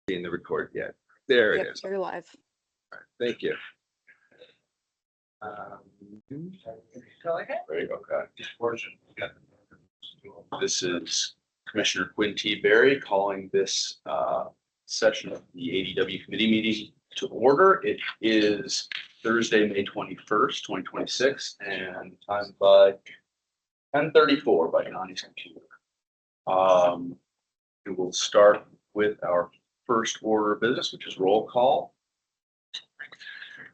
In the record yet. There it Yep, is. you're live. All right, thank you. There you go. This is Commissioner Quinn T. Berry calling this session of the ADW Committee meeting to order. It is Thursday, May 21st, 2026, and time by 10:34 by Connie's computer. We will start with our first order of business, which is roll call.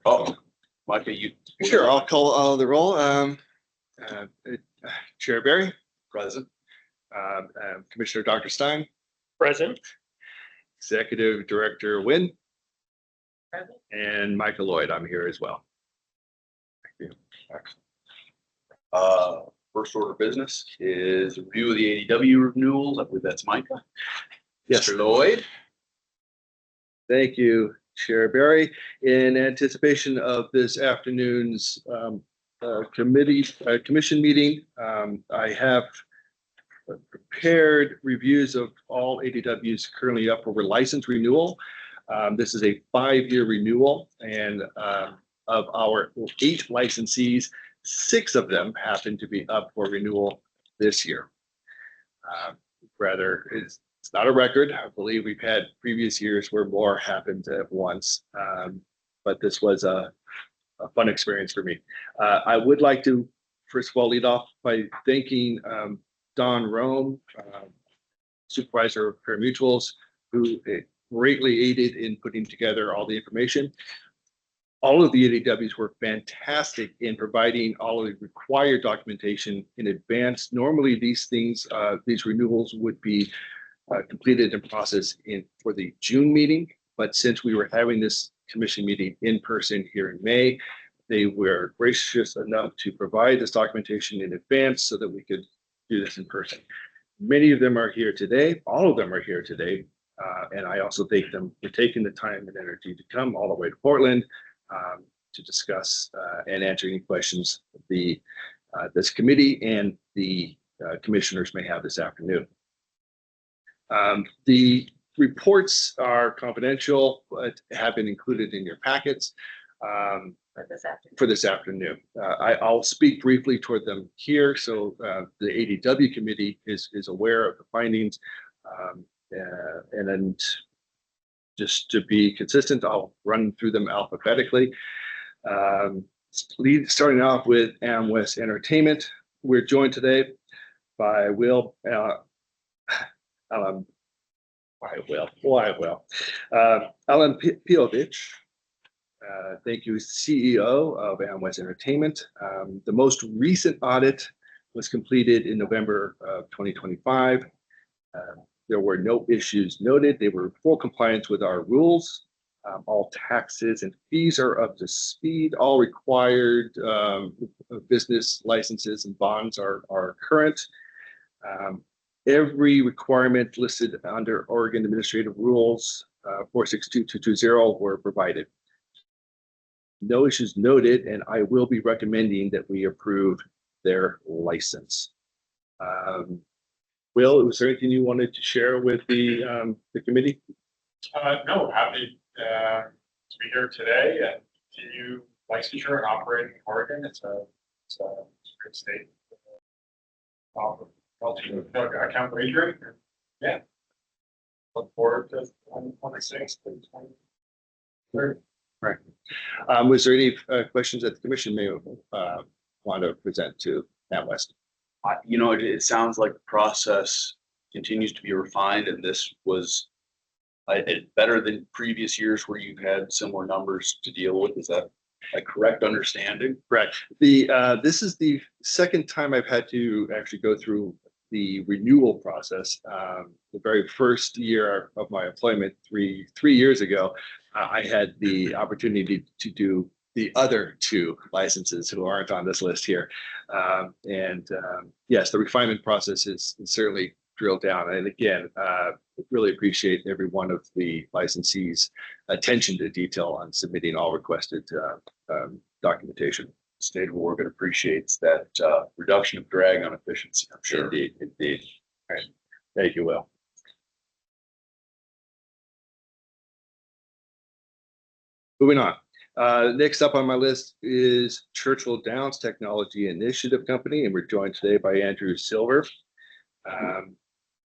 Oh, Micah, you. Sure, I'll call the roll. Chair Berry, Present. Commissioner Dr. Stein, Present. Executive Director Wynn, Present. and Michael Lloyd. I'm here as well. Thank you. Excellent. First order of business is a review of the ADW renewals. I believe that's Micah. Yes. Mr. Lloyd. Thank you, Chair Berry. In anticipation of this afternoon's commission meeting, I have prepared reviews of all ADWs currently up for license renewal. This is a 5-year renewal, and of our 8 licensees, 6 of them happen to be up for renewal this year. It's not a record. I believe we've had previous years where more happened at once, but this was a fun experience for me. I would like to, first of all, lead off by thanking Don Rome, Supervisor of Paramutuals, who greatly aided in putting together all the information. All of the ADWs were fantastic in providing all of the required documentation in advance. Normally, these renewals would be completed and processed for the June meeting, but since we were having this commission meeting in person here in May, they were gracious enough to provide this documentation in advance so that we could do this in person. Many of them are here today. All of them are here today, and I also thank them for taking the time and energy to come all the way to Portland to discuss and answer any questions this committee and the commissioners may have this afternoon. The reports are confidential, but have been included in your packets for this afternoon. I'll speak briefly toward them here. So the ADW committee is aware of the findings, and then just to be consistent, I'll run through them alphabetically. Starting off with AmWest Entertainment, we're joined today by Alan Piovich. Thank you, CEO of AmWest Entertainment. The most recent audit was completed in November of 2025. There were no issues noted. They were in full compliance with our rules. All taxes and fees are up to speed. All required business licenses and bonds are current. Every requirement listed under Oregon Administrative Rules 462220 were provided. No issues noted, and I will be recommending that we approve their license. Will, was there anything you wanted to share with the committee? No, happy to be here today and continue licensure and operating in Oregon. It's a good state. Account wagering. Yeah. Look forward to 2026 and 2030. Right. Was there any questions that the commission may want to present to AmWest? It sounds like the process continues to be refined, and this was better than previous years where you had similar numbers to deal with. Is that a correct understanding? Correct. This is the second time I've had to actually go through the renewal process. The very first year of my employment, three years ago, I had the opportunity to do the other 2 licenses who aren't on this list here. Yes, the refinement process is certainly drilled down. And again, really appreciate every one of the licensees' attention to detail on submitting all requested documentation. State of Oregon appreciates that reduction of drag on efficiency, I'm sure. Indeed. All right. Thank you, Will. Moving on. Next up on my list is Churchill Downs Technology Initiative Company, and we're joined today by Andrew Silver.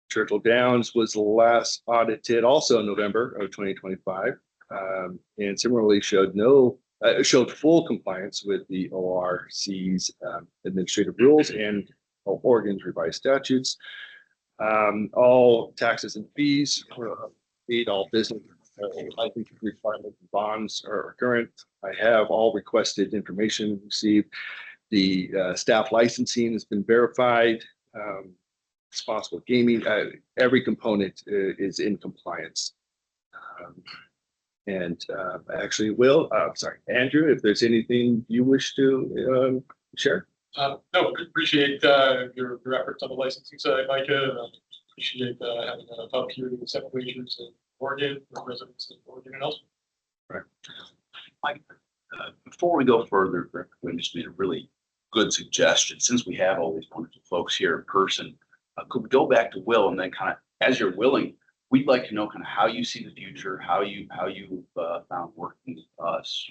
Churchill Downs was last audited also in November of 2025, and similarly showed full compliance with the ORC's administrative rules and Oregon's revised statutes. All taxes and fees were paid, all business license requirements, bonds are current. I have all requested information received. The staff licensing has been verified. Responsible gaming, every component is in compliance. Actually, Andrew, if there's anything you wish to share. No, appreciate your efforts on the licensing side, Micah. Appreciate having a top tier separations in Oregon for residents in Oregon and elsewhere. Right. Mike, before we go further, we just made a really good suggestion. Since we have all these wonderful folks here in person, could we go back to Will, and then kind of, as you're willing, we'd like to know kind of how you see the future, how you found working with us,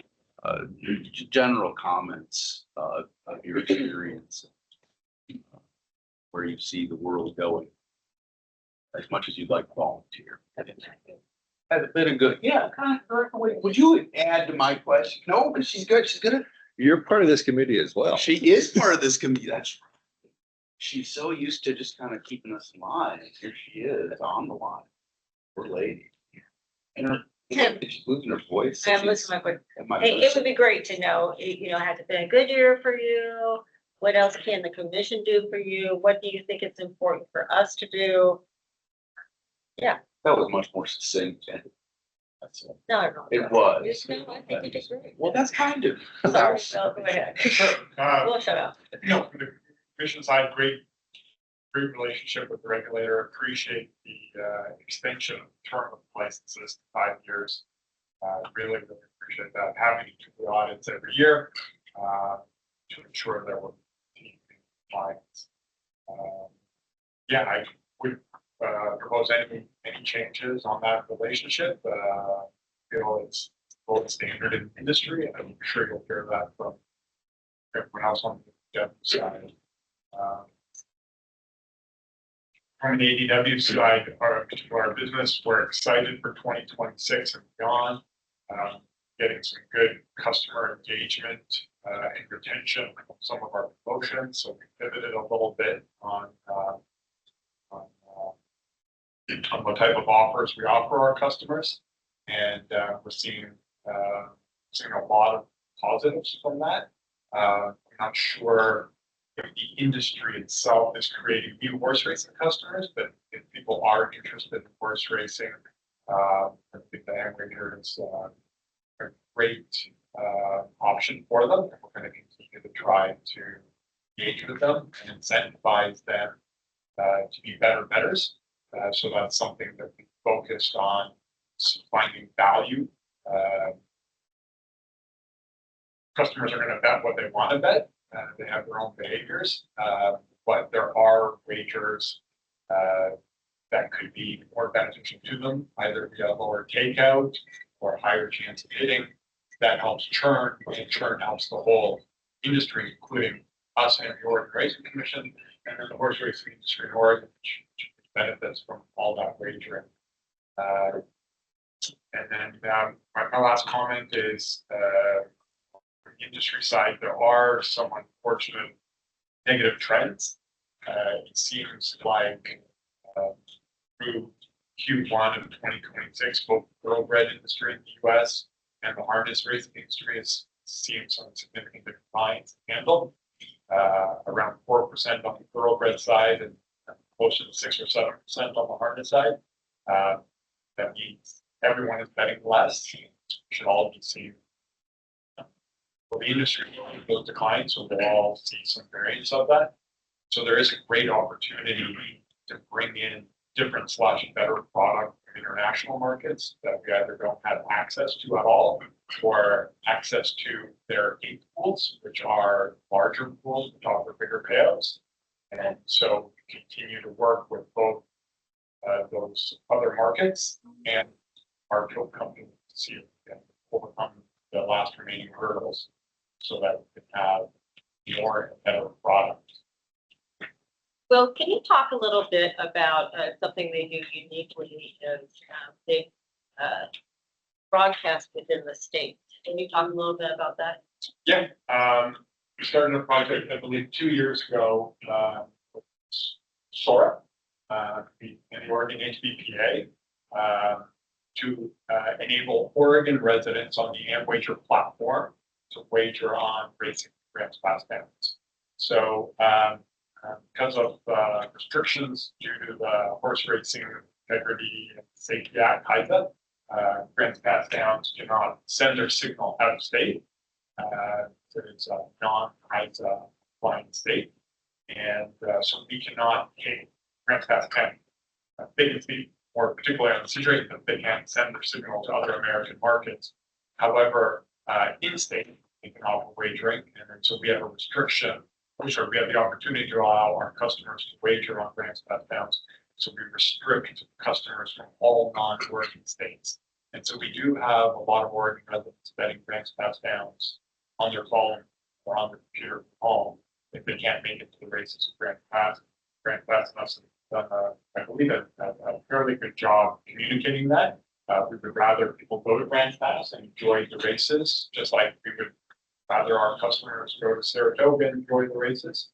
your general comments of your experience, where you see the world going, as much as you'd like to volunteer. Has it been a good? Yeah, kind of. Would you add to my question? No, but she's good. She's gonna. You're part of this committee as well. She is part of this committee. That's right. She's so used to just kind of keeping us in line. Here she is on the line. Poor lady. And her, she's losing her voice. I'm listening to my question. It would be great to know, has it been a good year for you? What else can the commission do for you? What do you think it's important for us to do? Yeah. That was much more succinct. That's it. No, It was. No, I think you did great. Well, that's kind of. Sorry, so go ahead. We'll shut up. From the commission side, great relationship with the regulator. Appreciate the extension of the term of licenses to 5 years. Really appreciate that. Having to do the audits every year to ensure that we're in compliance. I would propose any changes on that relationship. Feel it's gold standard in the industry, and I'm sure you'll hear that from everyone else on the ADW side. From the ADW side, our business, we're excited for 2026 and beyond. Getting some good customer engagement and retention of some of our promotions. So we pivoted a little bit on what type of offers we offer our customers, and we're seeing a lot of positives from that. I'm not sure if the industry itself is creating new horse racing customers, but if people are interested in horse racing, I think the hamburger is a great option for them. And we're going to continue to try to engage with them and incentivize them to be better bettors. So that's something that we focused on, finding value. Customers are going to bet what they want to bet. They have their own behaviors, but there are wagers that could be more beneficial to them, either via lower takeout or higher chance of hitting. That helps churn, and churn helps the whole industry, including us and the Oregon Racing Commission, and then the horse racing industry in Oregon, which benefits from all that wagering. And then my last comment is, on the industry side, there are some unfortunate negative trends. It seems like through Q1 of 2026, both the thoroughbred industry in the US and the harness racing industry has seen some significant declines handled, around 4% on the thoroughbred side and closer to 6 or 7% on the harness side. That means everyone is betting less. We should all be seeing the industry those declines, so we'll all see some variance of that. So there is a great opportunity to bring in different / better product from international markets that we either don't have access to at all, or access to their gate pools, which are larger pools which offer bigger payouts. And so we continue to work with both those other markets and our field company to see if we can overcome last remaining hurdles so that we can have more and better product. Well, can you talk a little bit about something they do uniquely is they broadcast within the state. Can you talk a little bit about that? Yeah, we started a project, I believe, 2 years ago, with SORA, the Oregon HBPA, to enable Oregon residents on the AmWager platform to wager on racing grants pass downs. So, because of restrictions due to the Horse Racing Integrity and Safety Act, HIPAA, grants pass downs do not send their signal out of state. So it's a non-HIPAA flying state. And so we cannot take grants pass down. They can be more particularly on the situation that they can't send their signal to other American markets. However, in state, they can offer wagering. And so we have a restriction. We have the opportunity to allow our customers to wager on grants pass downs. So we restrict customers from all non-Oregon states. And so we do have a lot of Oregon residents betting grants pass downs on their phone or on their computer at home if they can't make it to the races of Grant Pass. Grant Pass must have done, I believe, a fairly good job communicating that. We would rather people go to Grant Pass and enjoy the races, just like we would rather our customers go to Saratoga and enjoy the races.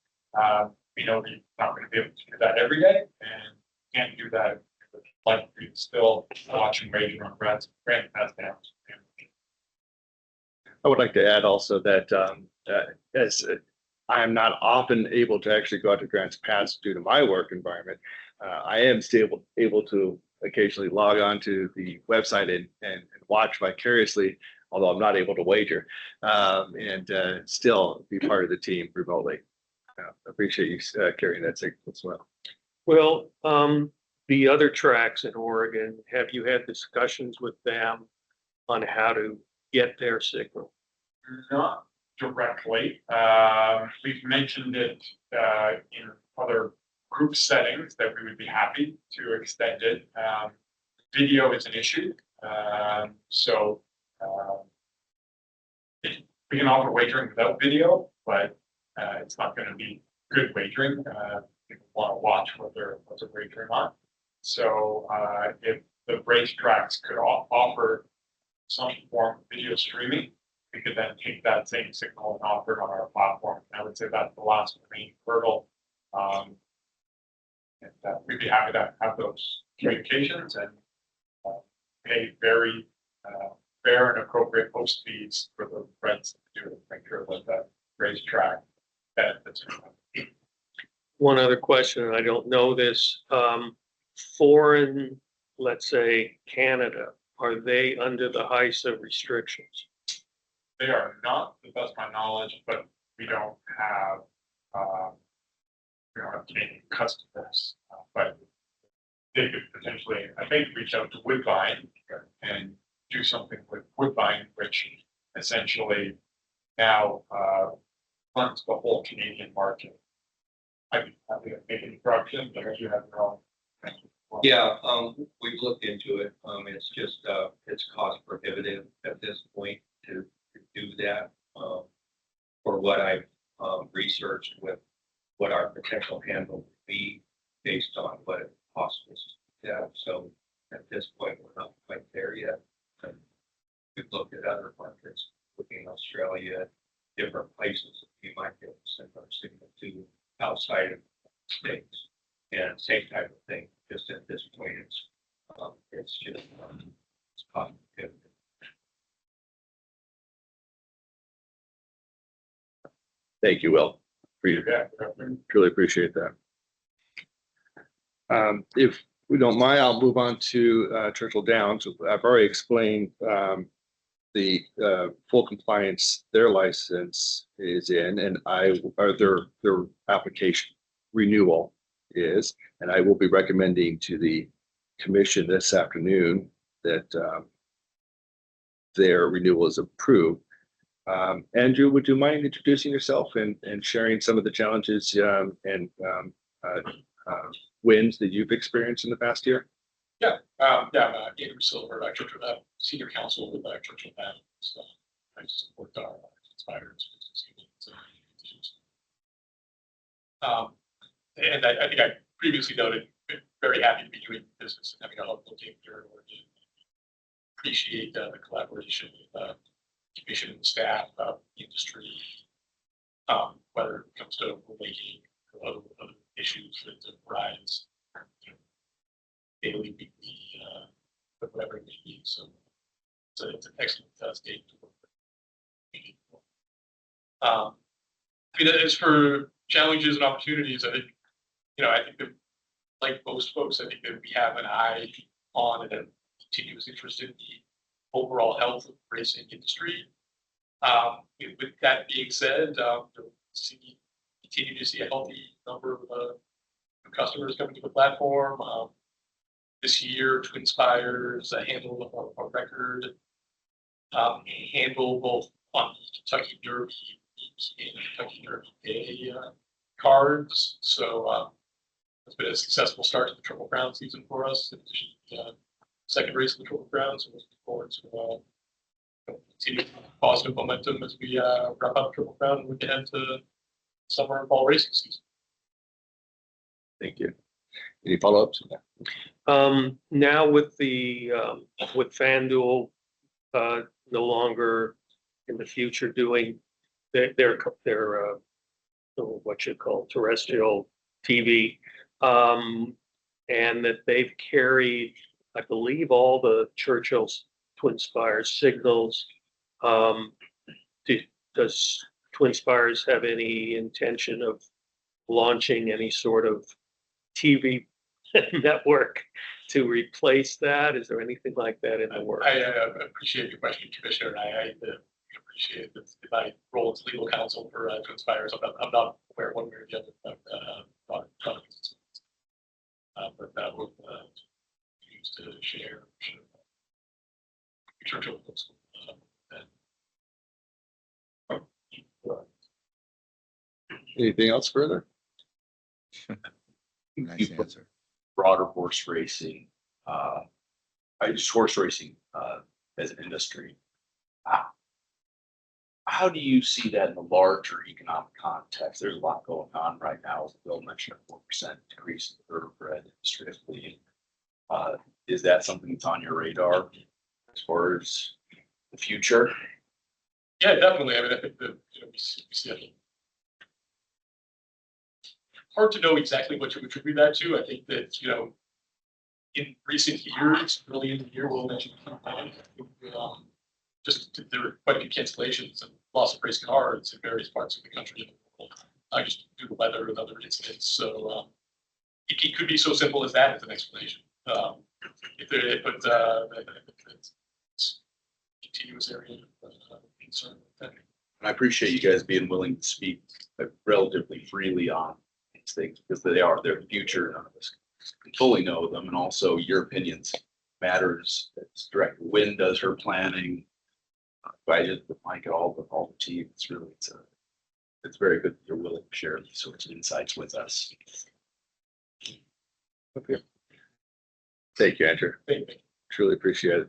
We know we're not going to be able to do that every day, and can't do that. Like we still watch and wager on Grant Pass downs. I would like to add also that as I am not often able to actually go out to Grants Pass due to my work environment, I am still able to occasionally log on to the website and watch vicariously, although I'm not able to wager, and still be part of the team remotely. Appreciate you carrying that signal as well. Well, the other tracks in Oregon, have you had discussions with them on how to get their signal? Not directly. We've mentioned it in other group settings that we would be happy to extend it. Video is an issue. So we can offer wagering without video, but it's not going to be good wagering. People want to watch what they're wagering on. So if the racetracks could offer some form of video streaming, we could then take that same signal and offer it on our platform. And I would say that's the last main hurdle. And we'd be happy to have those communications and pay very fair and appropriate host fees for the friends to do it, make sure that that racetrack benefits. One other question, and I don't know this, foreign, let's say Canada, are they under the HISA restrictions? They are not, to the best of my knowledge, but we don't have Canadian customers, but they could potentially, I think, reach out to Woodbine and do something with Woodbine, which essentially now runs the whole Canadian market. I think make an introduction, but you have your own. Yeah, we've looked into it. It's just, it's cost prohibitive at this point to do that. For what I've researched with what our potential handle would be based on what it costs us to do that. So at this point, we're not quite there yet. And we've looked at other markets, looking at Australia, different places that we might be able to send our signal to outside of the States. And same type of thing. Just at this point, it's just it's cost prohibitive. Thank you, Will. Yeah. Truly appreciate that. If we don't mind, I'll move on to Churchill Downs. I've already explained the full compliance their license is in, and their application renewal is, and I will be recommending to the commission this afternoon that their renewal is approved. Andrew, would you mind introducing yourself and sharing some of the challenges and wins that you've experienced in the past year? I'm Andrew Silver, Churchill, Senior Counsel with Churchill Downs. I support our inspires. And I think I previously noted, very happy to be doing business and having a helpful team here. Appreciate the collaboration with commission and staff, industry, whether it comes to making other issues that arise daily, weekly, whatever it may be. So it's an excellent state to work with. I mean, as for challenges and opportunities, I think, I think that, like most folks, I think that we have an eye on and a continuous interest in the overall health of the racing industry. With that being said, continue to see a healthy number of customers coming to the platform. This year, TwinSpires handle a record handle both on the Kentucky Derby and Kentucky Derby Day cards. So it's been a successful start to the Triple Crown season for us. In addition to the second race of the Triple Crown, so we're looking forward to continue positive momentum as we wrap up Triple Crown and we get into summer and fall racing season. Thank you. Any follow-ups? Now with the, with FanDuel, no longer in the future doing their what you call terrestrial TV, and that they've carried, I believe, all the Churchill's TwinSpires signals. Does TwinSpires have any intention of launching any sort of TV network to replace that? Is there anything like that in the works? I appreciate your question, Commissioner. I appreciate that if I roll as legal counsel for TwinSpires, I'm not aware one way or the other about but that will use to share. Churchill looks Anything else further? Nice answer. Broader horse racing, horse racing as an industry. How do you see that in the larger economic context? There's a lot going on right now. As Bill mentioned, a 4% decrease in the thoroughbred industry. Is that something that's on your radar as far as the future? Yeah, definitely. I mean, I think that we see it. Hard to know exactly what to attribute that to. I think that in recent years, early in the year, we'll mention just there were quite a few cancellations and loss of race cards in various parts of the country. Just due to weather and other incidents. So it could be so simple as that as an explanation. It's continuous area of concern. And I appreciate you guys being willing to speak relatively freely on these things because they are their future. None of us can fully know them, and also your opinions matters. It's direct. Wynn does her planning. I just like all the team. It's very good that you're willing to share these sorts of insights with us. Okay. Thank you, Andrew. Thank you. Truly appreciate it.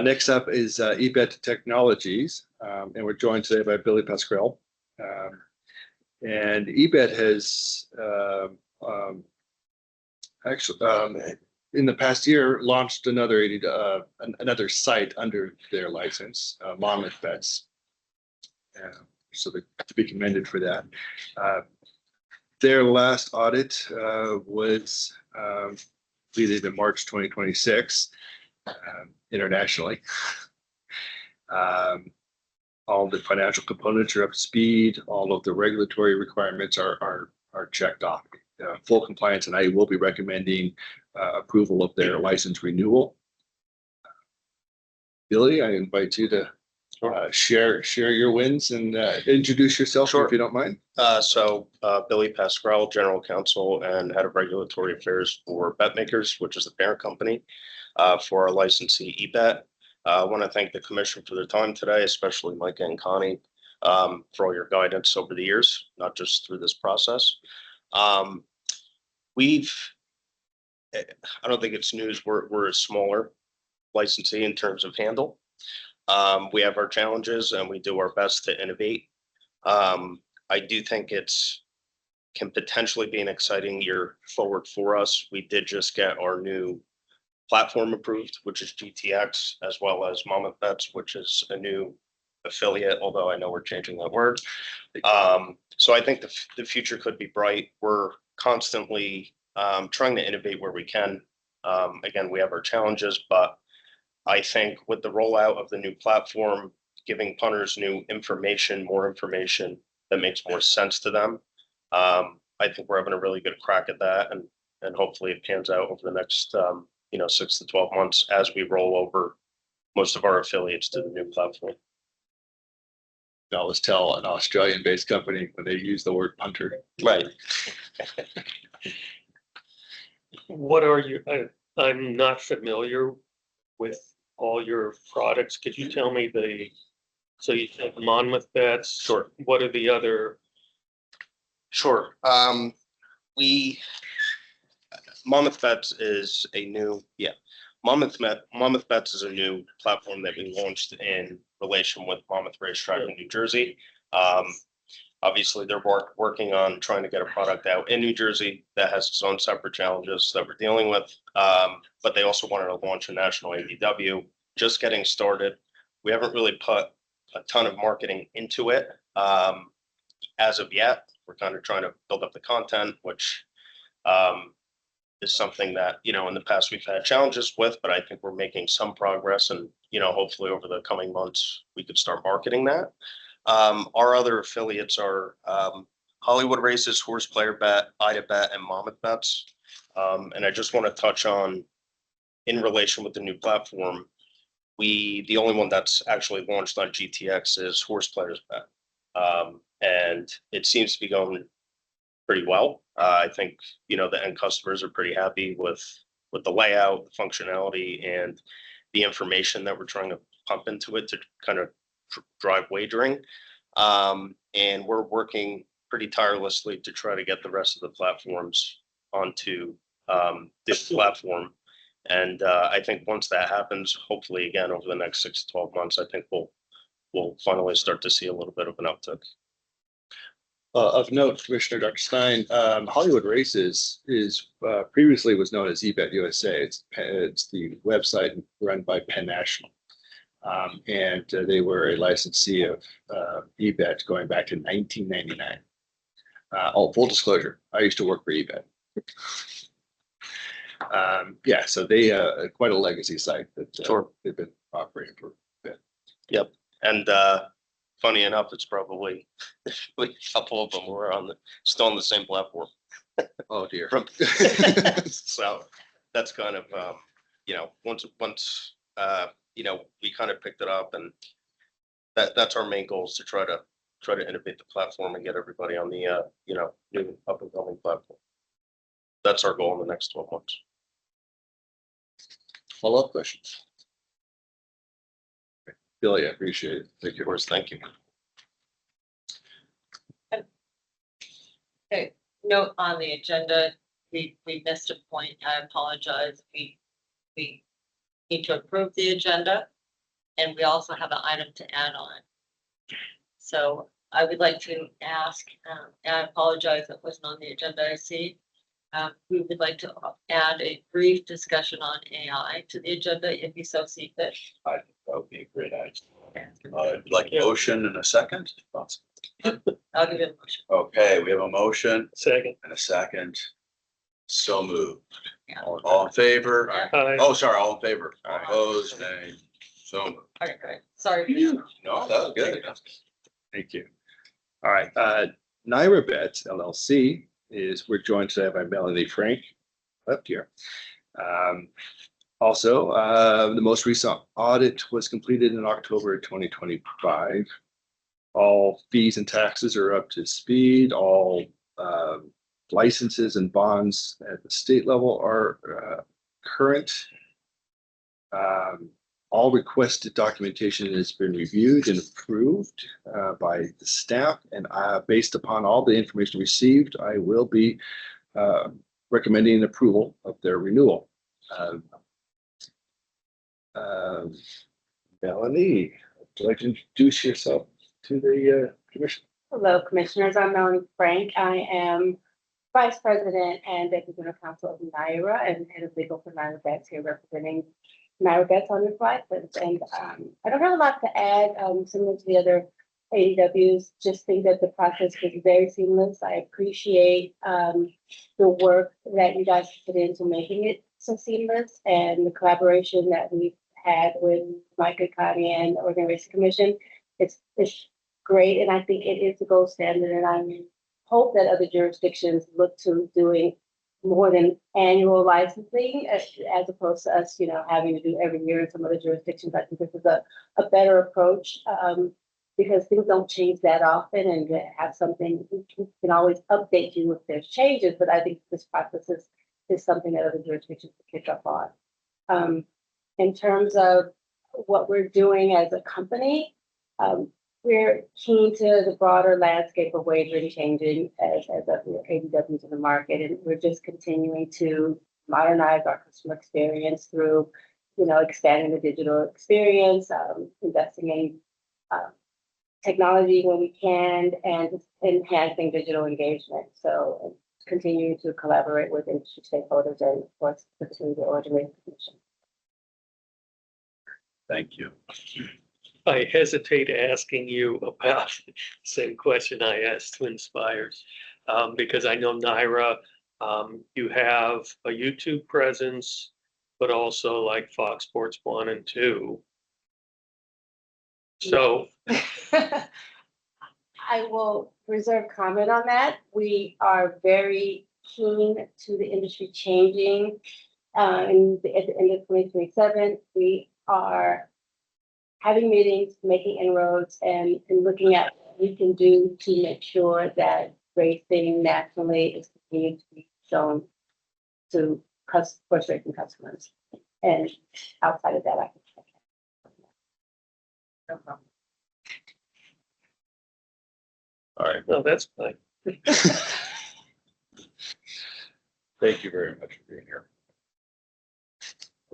Next up is eBet Technologies, and we're joined today by Billy Pasquale. And eBet has actually in the past year launched another site under their license, Monmouth Bets. So to be commended for that. Their last audit was completed in March 2026 internationally. All the financial components are up to speed. All of the regulatory requirements are checked off. Full compliance, and I will be recommending approval of their license renewal. Billy, I invite you to share your wins and introduce yourself, if you don't mind. Billy Pasquale, General Counsel and Head of Regulatory Affairs for BetMakers, which is the parent company for our licensee eBet. I want to thank the Commission for their time today, especially Mike and Connie, for all your guidance over the years, not just through this process. I don't think it's news, we're a smaller licensee in terms of handle. We have our challenges and we do our best to innovate. I do think can potentially be an exciting year forward for us. We did just get our new platform approved, which is GTX, as well as Monmouth Bets, which is a new affiliate, although I know we're changing that word. So I think the future could be bright. We're constantly trying to innovate where we can. Again, we have our challenges, but I think with the rollout of the new platform, giving punters new information, more information that makes more sense to them, I think we're having a really good crack at that, and hopefully it pans out over the next 6 to 12 months as we roll over most of our affiliates to the new platform. I always tell an Australian-based company when they use the word punter. Right. What are you, I'm not familiar with all your products. Could you tell me so you said Monmouth Bets? Sure. What are the other? Sure. Monmouth Bets is a new, Monmouth Bets is a new platform that we launched in relation with Monmouth Racetrack in New Jersey. Obviously, they're working on trying to get a product out in New Jersey that has its own separate challenges that we're dealing with. But they also wanted to launch a national ADW, just getting started. We haven't really put a ton of marketing into it as of yet. We're kind of trying to build up the content, which is something that, in the past we've had challenges with, but I think we're making some progress, and, hopefully over the coming months, we could start marketing that. Our other affiliates are Hollywood Races, Horse Player Bet, Ida Bet, and Monmouth Bets. And I just want to touch on, in relation with the new platform, the only one that's actually launched on GTX is Horse Players Bet. And it seems to be going pretty well. I think, the end customers are pretty happy with the layout, the functionality, and the information that we're trying to pump into it to kind of drive wagering. And we're working pretty tirelessly to try to get the rest of the platforms onto this platform. And I think once that happens, hopefully again over the next 6 to 12 months, I think we'll finally start to see a little bit of an uptick. Of note, Commissioner Dr. Stein, Hollywood Races is previously was known as eBet USA. It's the website run by Penn National. And they were a licensee of eBet going back to 1999. Full disclosure, I used to work for eBet. So they quite a legacy site that they've been operating for a bit. Yep. And funny enough, it's probably a couple of them were still on the same platform. Oh dear. So that's kind of once we kind of picked it up, and that's our main goal, is to try to innovate the platform and get everybody on the new up and coming platform. That's our goal in the next 12 months. Follow-up questions? Billy, I appreciate it. Thank you. Of course, thank you. Okay, note on the agenda, we missed a point. I apologize. We need to approve the agenda, and we also have an item to add on. So I would like to ask, and I apologize that wasn't on the agenda, I see. We would like to add a brief discussion on AI to the agenda if you so see fit. I think that would be a great idea. Like a motion and a second, if possible. I'll give you a motion. Okay, we have a motion Second. and a second. So moved. Yeah. All in favor? Yeah. Hi. Oh, sorry, all in favor. Opposed, nay. So moved. Okay, great. Sorry. for that. No, that was good. Thank you. All right. Naira Bet LLC we're joined today by Melanie Frank up here. Also, the most recent audit was completed in October 2025. All fees and taxes are up to speed. All licenses and bonds at the state level are current. All requested documentation has been reviewed and approved by the staff, and based upon all the information received, I will be recommending approval of their renewal. Melanie, would you like to introduce yourself to the commission? Hello, Commissioners. I'm Melanie Frank. I am Vice President and Deputy General Counsel of NYRA and Head of Legal for NYRA Vets here representing NYRA Vets on this license. And I don't have a lot to add, similar to the other ADWs. Just think that the process was very seamless. I appreciate the work that you guys put into making it so seamless and the collaboration that we've had with Micah County and the Oregon Racing Commission. It's great, and I think it is the gold standard, and I hope that other jurisdictions look to doing more than annual licensing as opposed to us, having to do every year in some other jurisdictions. I think this is a better approach because things don't change that often, and to have something, we can always update you if there's changes, but I think this process is something that other jurisdictions can pick up on. In terms of what we're doing as a company, we're keen to the broader landscape of wagering changing as ADWs in the market, and we're just continuing to modernize our customer experience through, expanding the digital experience, investing in technology when we can, and enhancing digital engagement. So continuing to collaborate with industry stakeholders and, of course, specifically the Oregon Racing Commission. Thank you. I hesitate asking you about the same question I asked Twin Spires, because I know NYRA, you have a YouTube presence, but also like Fox Sports 1 and 2. So I will reserve comment on that. We are very keen to the industry changing. At the end of 2027, we are having meetings, making inroads, and looking at what we can do to make sure that racing nationally is continued to be shown to horse racing customers. And outside of that, I can check. No problem. All right, no, that's fine. thank you very much for being here.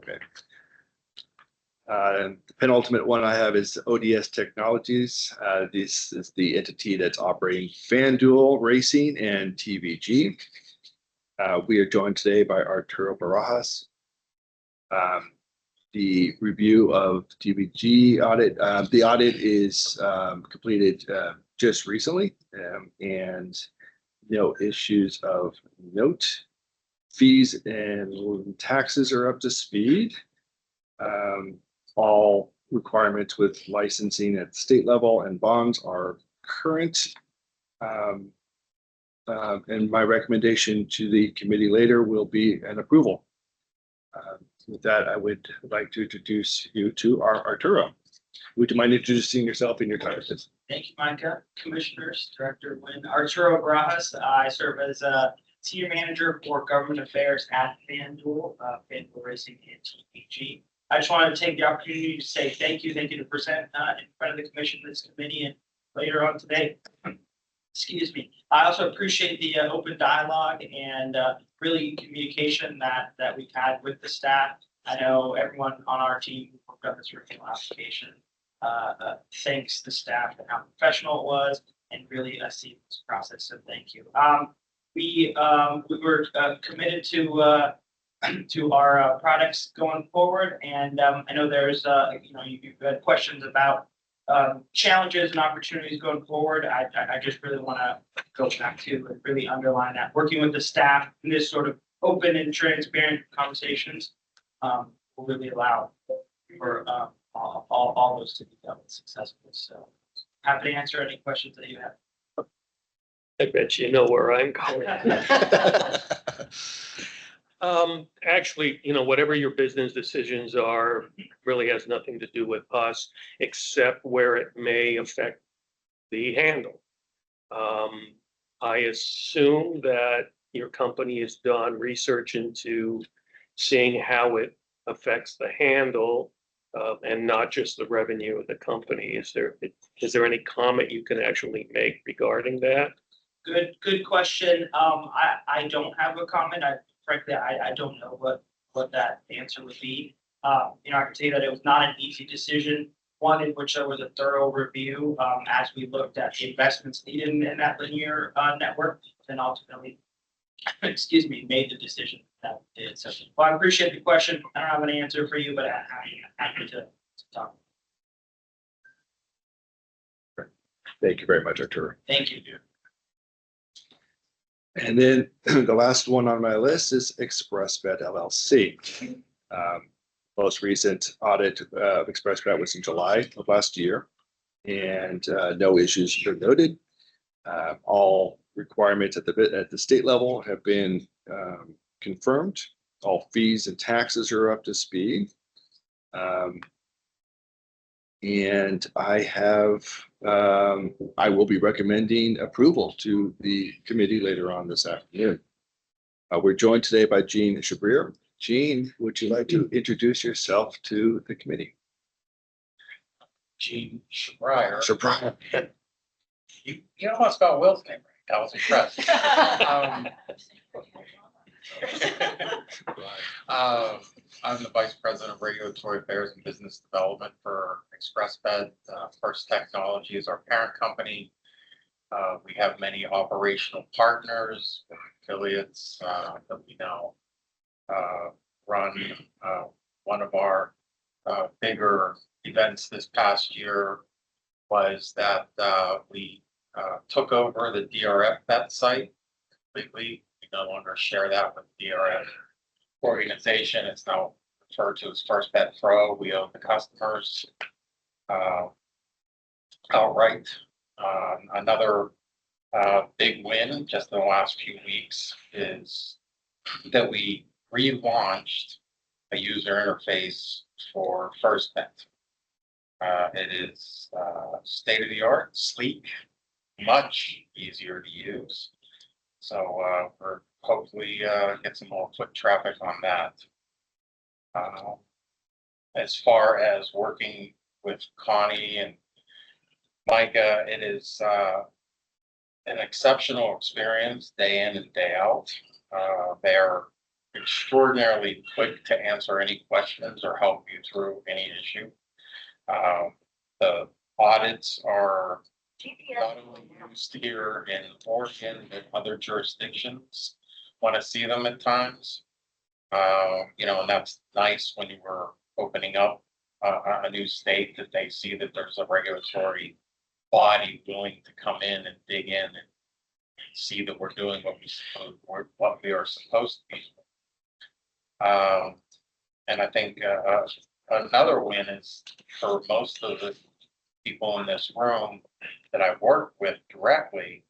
Okay. The penultimate one I have is ODS Technologies. This is the entity that's operating FanDuel Racing and TVG. We are joined today by Arturo Barajas. The review of TVG audit, the audit is completed just recently, and no issues of note. Fees and taxes are up to speed. All requirements with licensing at state level and bonds are current. And my recommendation to the committee later will be an approval. With that, I would like to introduce you to our Arturo. Would you mind introducing yourself and your title? Thank you, Micah. Commissioners, Director Wynn. Arturo Barajas. I serve as a Senior Manager for Government Affairs at FanDuel, FanDuel Racing and TPG. I just wanted to take the opportunity to say thank you to present in front of the commission, this committee, and later on today. Excuse me. I also appreciate the open dialogue and really communication that we've had with the staff. I know everyone on our team who worked on this original application thanks the staff and how professional it was, and really a seamless process. So thank you. We were committed to our products going forward, and I know there's you've had questions about challenges and opportunities going forward. I just really want to go back to and really underline that working with the staff in this sort of open and transparent conversations will really allow for all those to be done successfully. So happy to answer any questions that you have. I bet you know where I'm going. Actually, whatever your business decisions are really has nothing to do with us, except where it may affect the handle. I assume that your company has done research into seeing how it affects the handle and not just the revenue of the company. Is there any comment you can actually make regarding that? Good question. I don't have a comment. Frankly, I don't know what that answer would be. I can tell you that it was not an easy decision, one in which there was a thorough review, as we looked at the investments needed in that linear, network, and ultimately, excuse me, made the decision that we did. So, well, I appreciate the question. I don't have an answer for you, but I'm happy to talk. Thank you very much, Arturo. Thank you. And then the last one on my list is ExpressBet LLC. Most recent audit of ExpressBet was in July of last year, and no issues were noted. All requirements at the state level have been confirmed. All fees and taxes are up to speed. And I will be recommending approval to the committee later on this afternoon. We're joined today by Jean Chabrir. Jean, would you like to introduce yourself to the committee? Gene Schreier. Chabrir. You almost spelled Will's name right. I was impressed. I'm the Vice President of Regulatory Affairs and Business Development for ExpressBet. First Technology is our parent company. We have many operational partners, affiliates that we now run. One of our bigger events this past year was that we took over the DRF bet site completely. We no longer share that with DRF organization. It's now referred to as First Bet Pro. We own the customers outright. Another big win just in the last few weeks is that we relaunched a user interface for First Bet. It is state of the art, sleek, much easier to use. So we're hopefully get some more foot traffic on that. As far as working with Connie and Micah, it is an exceptional experience day in and day out. They're extraordinarily quick to answer any questions or help you through any issue. The audits are not only used here in Oregon, but other jurisdictions want to see them at times. And that's nice when you were opening up a new state, that they see that there's a regulatory body willing to come in and dig in and see that we're doing what we are supposed to be. And I think another win is for most of the people in this room that I've worked with directly,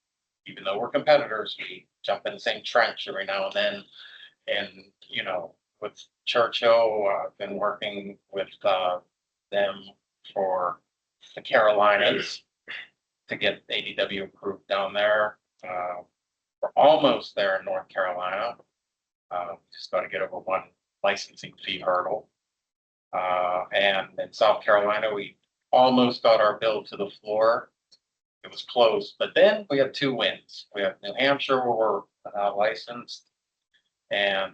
even though we're competitors, we jump in the same trench every now and then. And, with Churchill, I've been working with them for the Carolinas to get ADW approved down there. We're almost there in North Carolina. Just got to get over one licensing fee hurdle. And in South Carolina, we almost got our bill to the floor. It was close, but then we have two wins. We have New Hampshire where we're licensed, and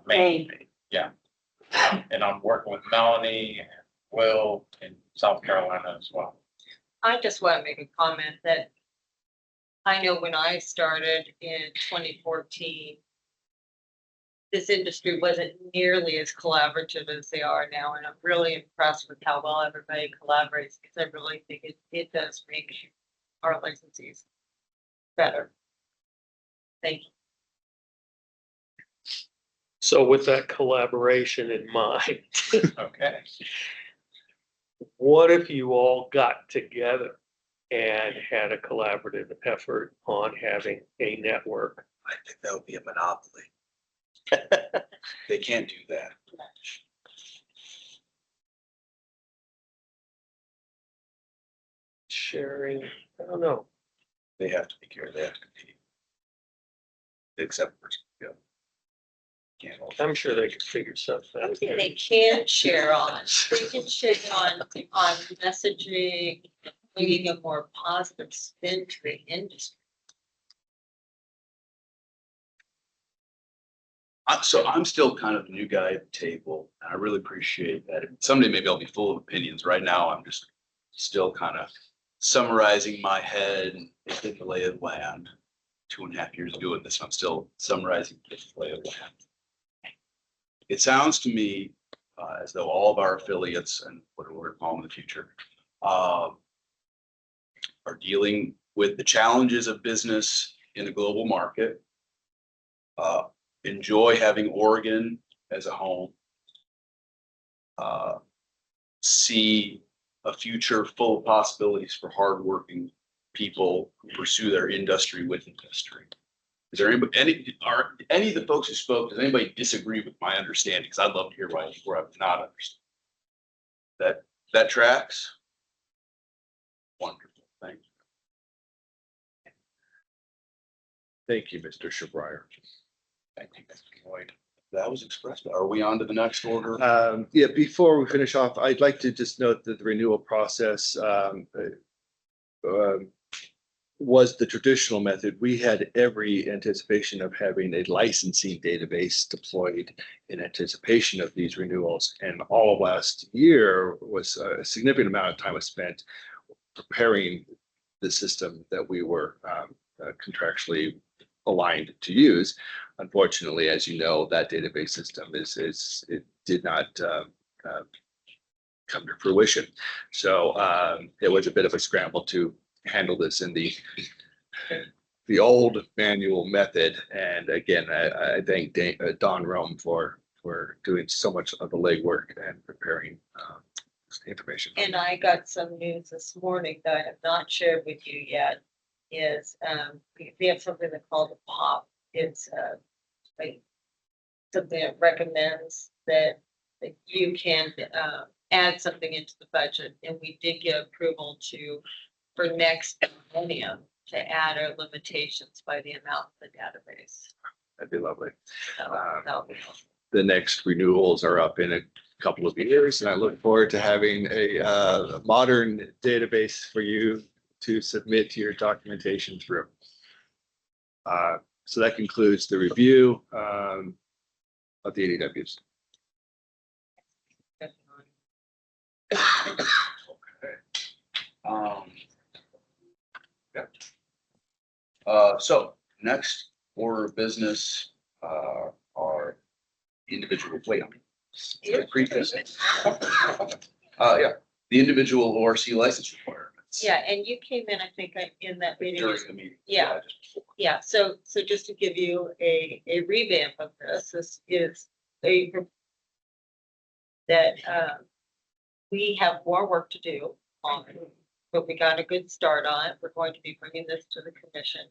Maine. Yeah. And I'm working with Melanie and Will in South Carolina as well. I just want to make a comment that I know when I started in 2014, this industry wasn't nearly as collaborative as they are now. And I'm really impressed with how well everybody collaborates, because I really think it does make our licensees better. Thank you. So with that collaboration in mind, Okay. what if you all got together and had a collaborative effort on having a network? I think that would be a monopoly. They can't do that. Sharing, I don't know. They have to be careful. They have to compete. Except for, can't hold. I'm sure they could figure something out. They can share on, they can share on messaging, bringing a more positive spin to the industry. So I'm still kind of the new guy at the table, and I really appreciate that. Someday maybe I'll be full of opinions. Right now, I'm just still kind of summarizing my head and getting the lay of the land. 2.5 years doing this, I'm still summarizing the lay of the land. It sounds to me as though all of our affiliates and whatever we're calling in the future are dealing with the challenges of business in the global market. Enjoy having Oregon as a home. See a future full of possibilities for hardworking people who pursue their industry with industry. Is there are any of the folks who spoke, does anybody disagree with my understanding? Because I'd love to hear where I've not understood. That tracks? Wonderful, thank you. Thank you, Mr. Shabrier. Thank you, Mr. Lloyd. That was expressed. Are we on to the next order? Yeah, before we finish off, I'd like to just note that the renewal process was the traditional method. We had every anticipation of having a licensing database deployed in anticipation of these renewals. And all of last year was a significant amount of time was spent preparing the system that we were contractually aligned to use. Unfortunately, as you know, that database system it did not come to fruition. So it was a bit of a scramble to handle this in the old manual method. And again, I thank Don Rome for doing so much of the legwork and preparing information. And I got some news this morning that I have not shared with you yet. Is we have something that's called a POP. It's something that recommends that you can add something into the budget, and we did get approval for next millennium to add our limitations by the amount of the database. That'd be lovely. That'll be helpful. The next renewals are up in a couple of years, and I look forward to having a modern database for you to submit your documentation through. So that concludes the review of the ADWs. So next order of business are individual, wait, the individual ORC license requirements. Yeah, and you came in, I think, in that meeting. During the meeting. Yeah. Yeah, so just to give you a revamp of this is that we have more work to do on it, but we got a good start on it. We're going to be bringing this to the commission.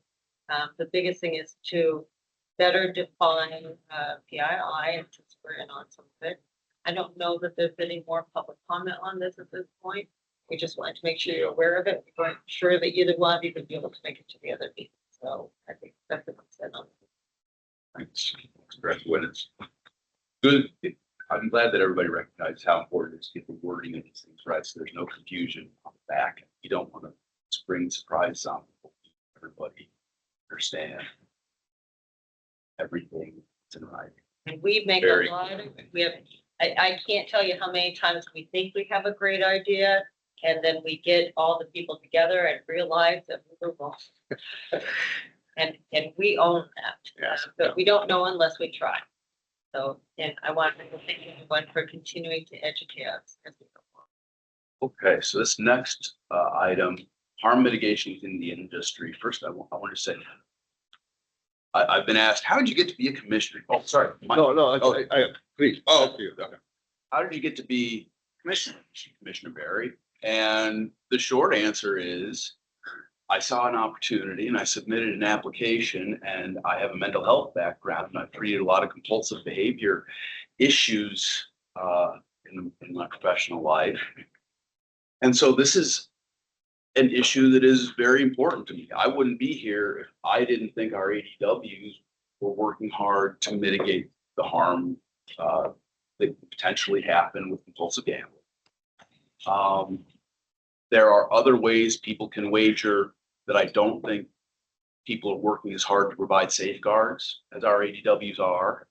The biggest thing is to better define PII, and since we're in on some of it. I don't know that there's any more public comment on this at this point. We just wanted to make sure you're aware of it. We weren't sure that either one of you would be able to make it to the other meeting. So I think that's what I'm saying on it. Thanks. It's good. I'm glad that everybody recognizes how important it is to get the wording of these things right, so there's no confusion on the back. You don't want to spring surprise on people. Everybody understand everything that's in writing. And we make a lot of, I can't tell you how many times we think we have a great idea, and then we get all the people together and realize that we were wrong. And we own that. Yes. But we don't know unless we try. So, and I want to thank everyone for continuing to educate us as we go forward. Okay, so this next item, harm mitigation within the industry. First, I want to say, I've been asked, how did you get to be a commissioner? Oh, sorry. No, please. Oh, how did you get to be Commissioner Barry? And the short answer is, I saw an opportunity and I submitted an application, and I have a mental health background, and I've treated a lot of compulsive behavior issues in my professional life. And so this is an issue that is very important to me. I wouldn't be here if I didn't think our ADWs were working hard to mitigate the harm that could potentially happen with compulsive gambling. There are other ways people can wager that I don't think people are working as hard to provide safeguards as our ADWs are.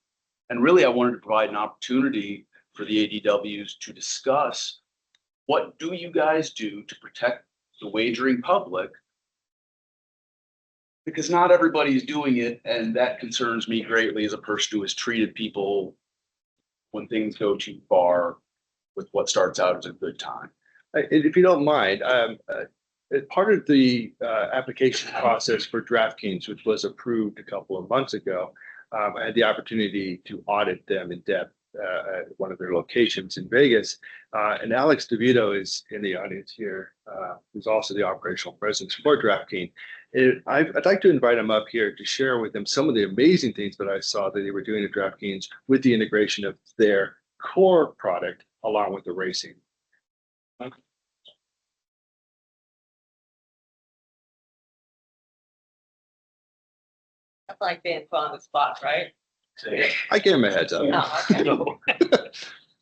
And really, I wanted to provide an opportunity for the ADWs to discuss what do you guys do to protect the wagering public? Because not everybody is doing it, and that concerns me greatly as a person who has treated people when things go too far with what starts out as a good time. If you don't mind, as part of the application process for DraftKings, which was approved a couple of months ago, I had the opportunity to audit them in depth at one of their locations in Vegas. And Alex DeVito is in the audience here, who's also the operational president for DraftKings. I'd like to invite him up here to share with them some of the amazing things that I saw that they were doing at DraftKings with the integration of their core product along with the racing. That's like being put on the spot, right? I gave him a heads up. Oh, okay. No.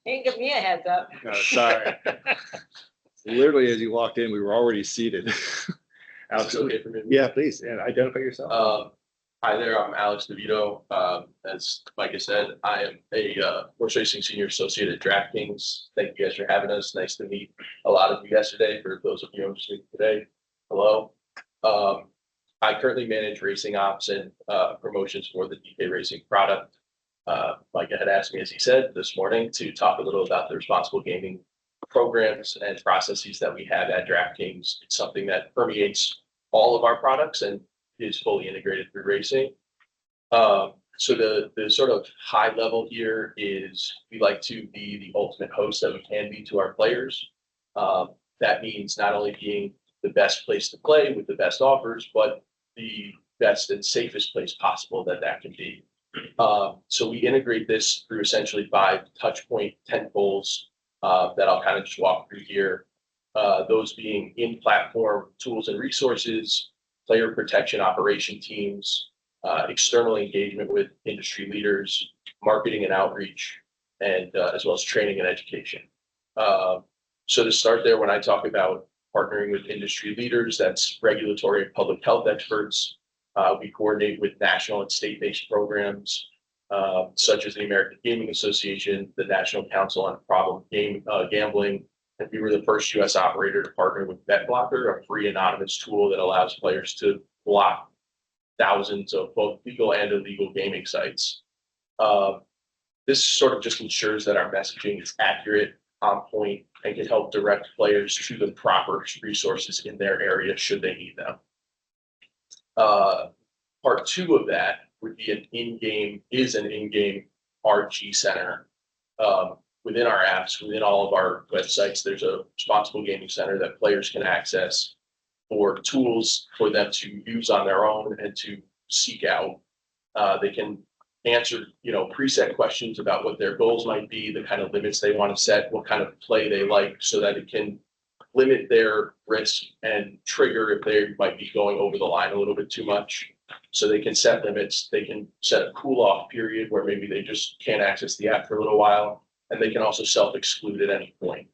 He didn't give me a heads up. No, sorry. Literally, as you walked in, we were already seated. Alex, Okay for me? yeah, please, and identify yourself. Hi there, I'm Alex DeVito. As Mike has said, I am a horse racing senior associate at DraftKings. Thank you guys for having us. Nice to meet a lot of you yesterday. For those of you who are listening today, hello. I currently manage racing ops and promotions for the DK Racing product. Mike had asked me, as he said this morning, to talk a little about the responsible gaming programs and processes that we have at DraftKings. It's something that permeates all of our products and is fully integrated through racing. So the sort of high level here is we like to be the ultimate host that we can be to our players. That means not only being the best place to play with the best offers, but the best and safest place possible that can be. So we integrate this through essentially 5 touch point tentpoles that I'll kind of just walk through here. Those being in-platform tools and resources, player protection operation teams, external engagement with industry leaders, marketing and outreach, and as well as training and education. So to start there, when I talk about partnering with industry leaders, that's regulatory and public health experts. We coordinate with national and state-based programs, such as the American Gaming Association, the National Council on Problem Gambling, and we were the first U.S. operator to partner with BetBlocker, a free anonymous tool that allows players to block thousands of both legal and illegal gaming sites. This sort of just ensures that our messaging is accurate, on point, and can help direct players to the proper resources in their area should they need them. Part 2 of that would be an in-game RG center. Within our apps, within all of our websites, there's a responsible gaming center that players can access for tools for them to use on their own and to seek out. They can answer, preset questions about what their goals might be, the kind of limits they want to set, what kind of play they like, so that it can limit their risk and trigger if they might be going over the line a little bit too much. So they can set limits. They can set a cool off period where maybe they just can't access the app for a little while, and they can also self-exclude at any point.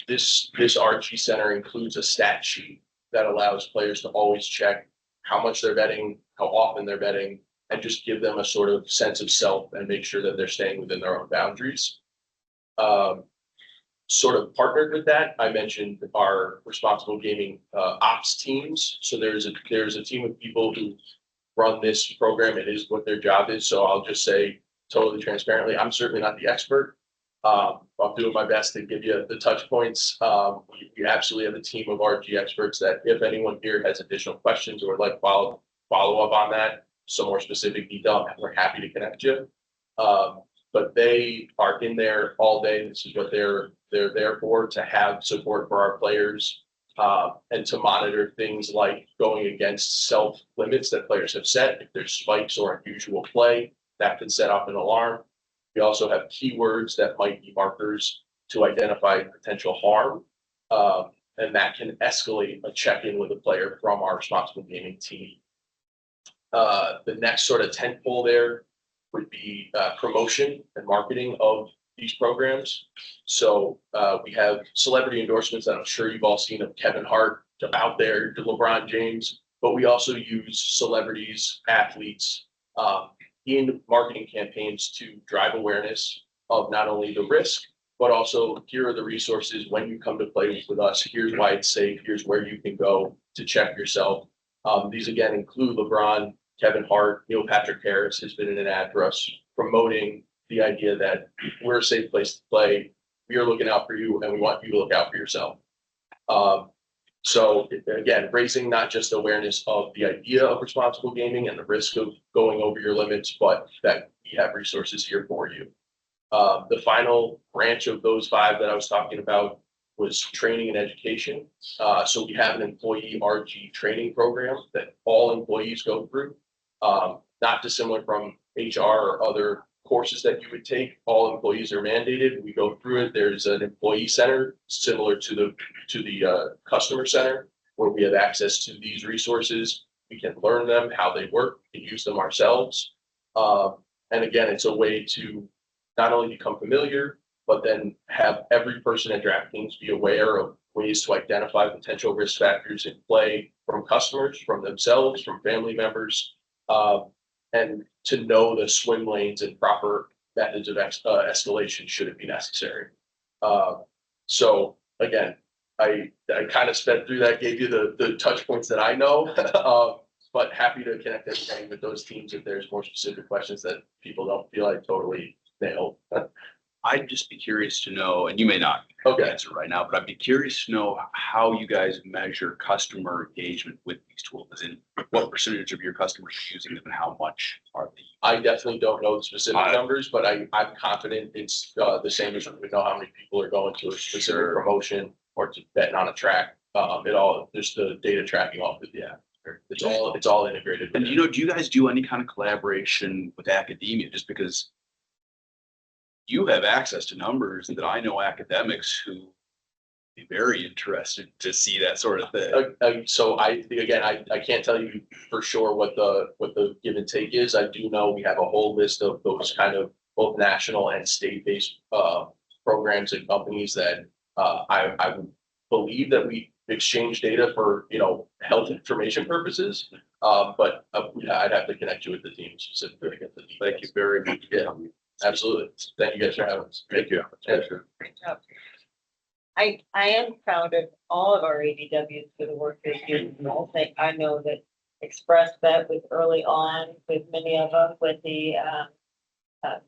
This RG Center includes a stat sheet that allows players to always check how much they're betting, how often they're betting, and just give them a sort of sense of self and make sure that they're staying within their own boundaries. Sort of partnered with that, I mentioned our responsible gaming ops teams. So there's a team of people who run this program. It is what their job is. So I'll just say totally transparently, I'm certainly not the expert. I'm doing my best to give you the touch points. We absolutely have a team of RG experts that if anyone here has additional questions or would like follow up on that, some more specific detail, we're happy to connect you. But they are in there all day. This is what they're there for, to have support for our players and to monitor things like going against self limits that players have set. If there's spikes or unusual play, that can set off an alarm. We also have keywords that might be markers to identify potential harm, and that can escalate a check-in with a player from our responsible gaming team. The next sort of tentpole there would be promotion and marketing of these programs. So we have celebrity endorsements that I'm sure you've all seen of Kevin Hart out there to LeBron James, but we also use celebrities, athletes, in marketing campaigns to drive awareness of not only the risk, but also here are the resources when you come to play with us. Here's why it's safe. Here's where you can go to check yourself. These again include LeBron, Kevin Hart, Neil Patrick Harris has been in an ad for us promoting the idea that we're a safe place to play. We are looking out for you and we want you to look out for yourself. So again, raising not just awareness of the idea of responsible gaming and the risk of going over your limits, but that we have resources here for you. The final branch of those 5 that I was talking about was training and education. So we have an employee RG training program that all employees go through, not dissimilar from HR or other courses that you would take. All employees are mandated. We go through it. There's an employee center similar to the customer center where we have access to these resources. We can learn them, how they work, and use them ourselves. And again, it's a way to not only become familiar, but then have every person at DraftKings be aware of ways to identify potential risk factors in play from customers, from themselves, from family members, and to know the swim lanes and proper methods of escalation should it be necessary. So again, I kind of sped through that, gave you the touch points that I know, but happy to connect everything with those teams if there's more specific questions that people don't feel like totally nailed. I'd just be curious to know, and you may not answer right now, but I'd be curious to know how you guys measure customer engagement with these tools. As in, what percentage of your customers are using them and how much are they? I definitely don't know the specific numbers, but I'm confident it's the same as we know how many people are going to a specific promotion or to betting on a track. There's the data tracking off of the app. It's all integrated. And do you guys do any kind of collaboration with academia? Just because you have access to numbers that I know academics who be very interested to see that sort of thing. So I can't tell you for sure what the give and take is. I do know we have a whole list of those kind of both national and state-based programs and companies that I believe that we exchange data for health information purposes. But I'd have to connect you with the team specifically to get the details. Thank you very much. Yeah. Absolutely. Thank you guys for having us. Thank you. Yeah. Great job. I am proud of all of our ADWs for the work they do. I know that ExpressBet was early on with many of them with the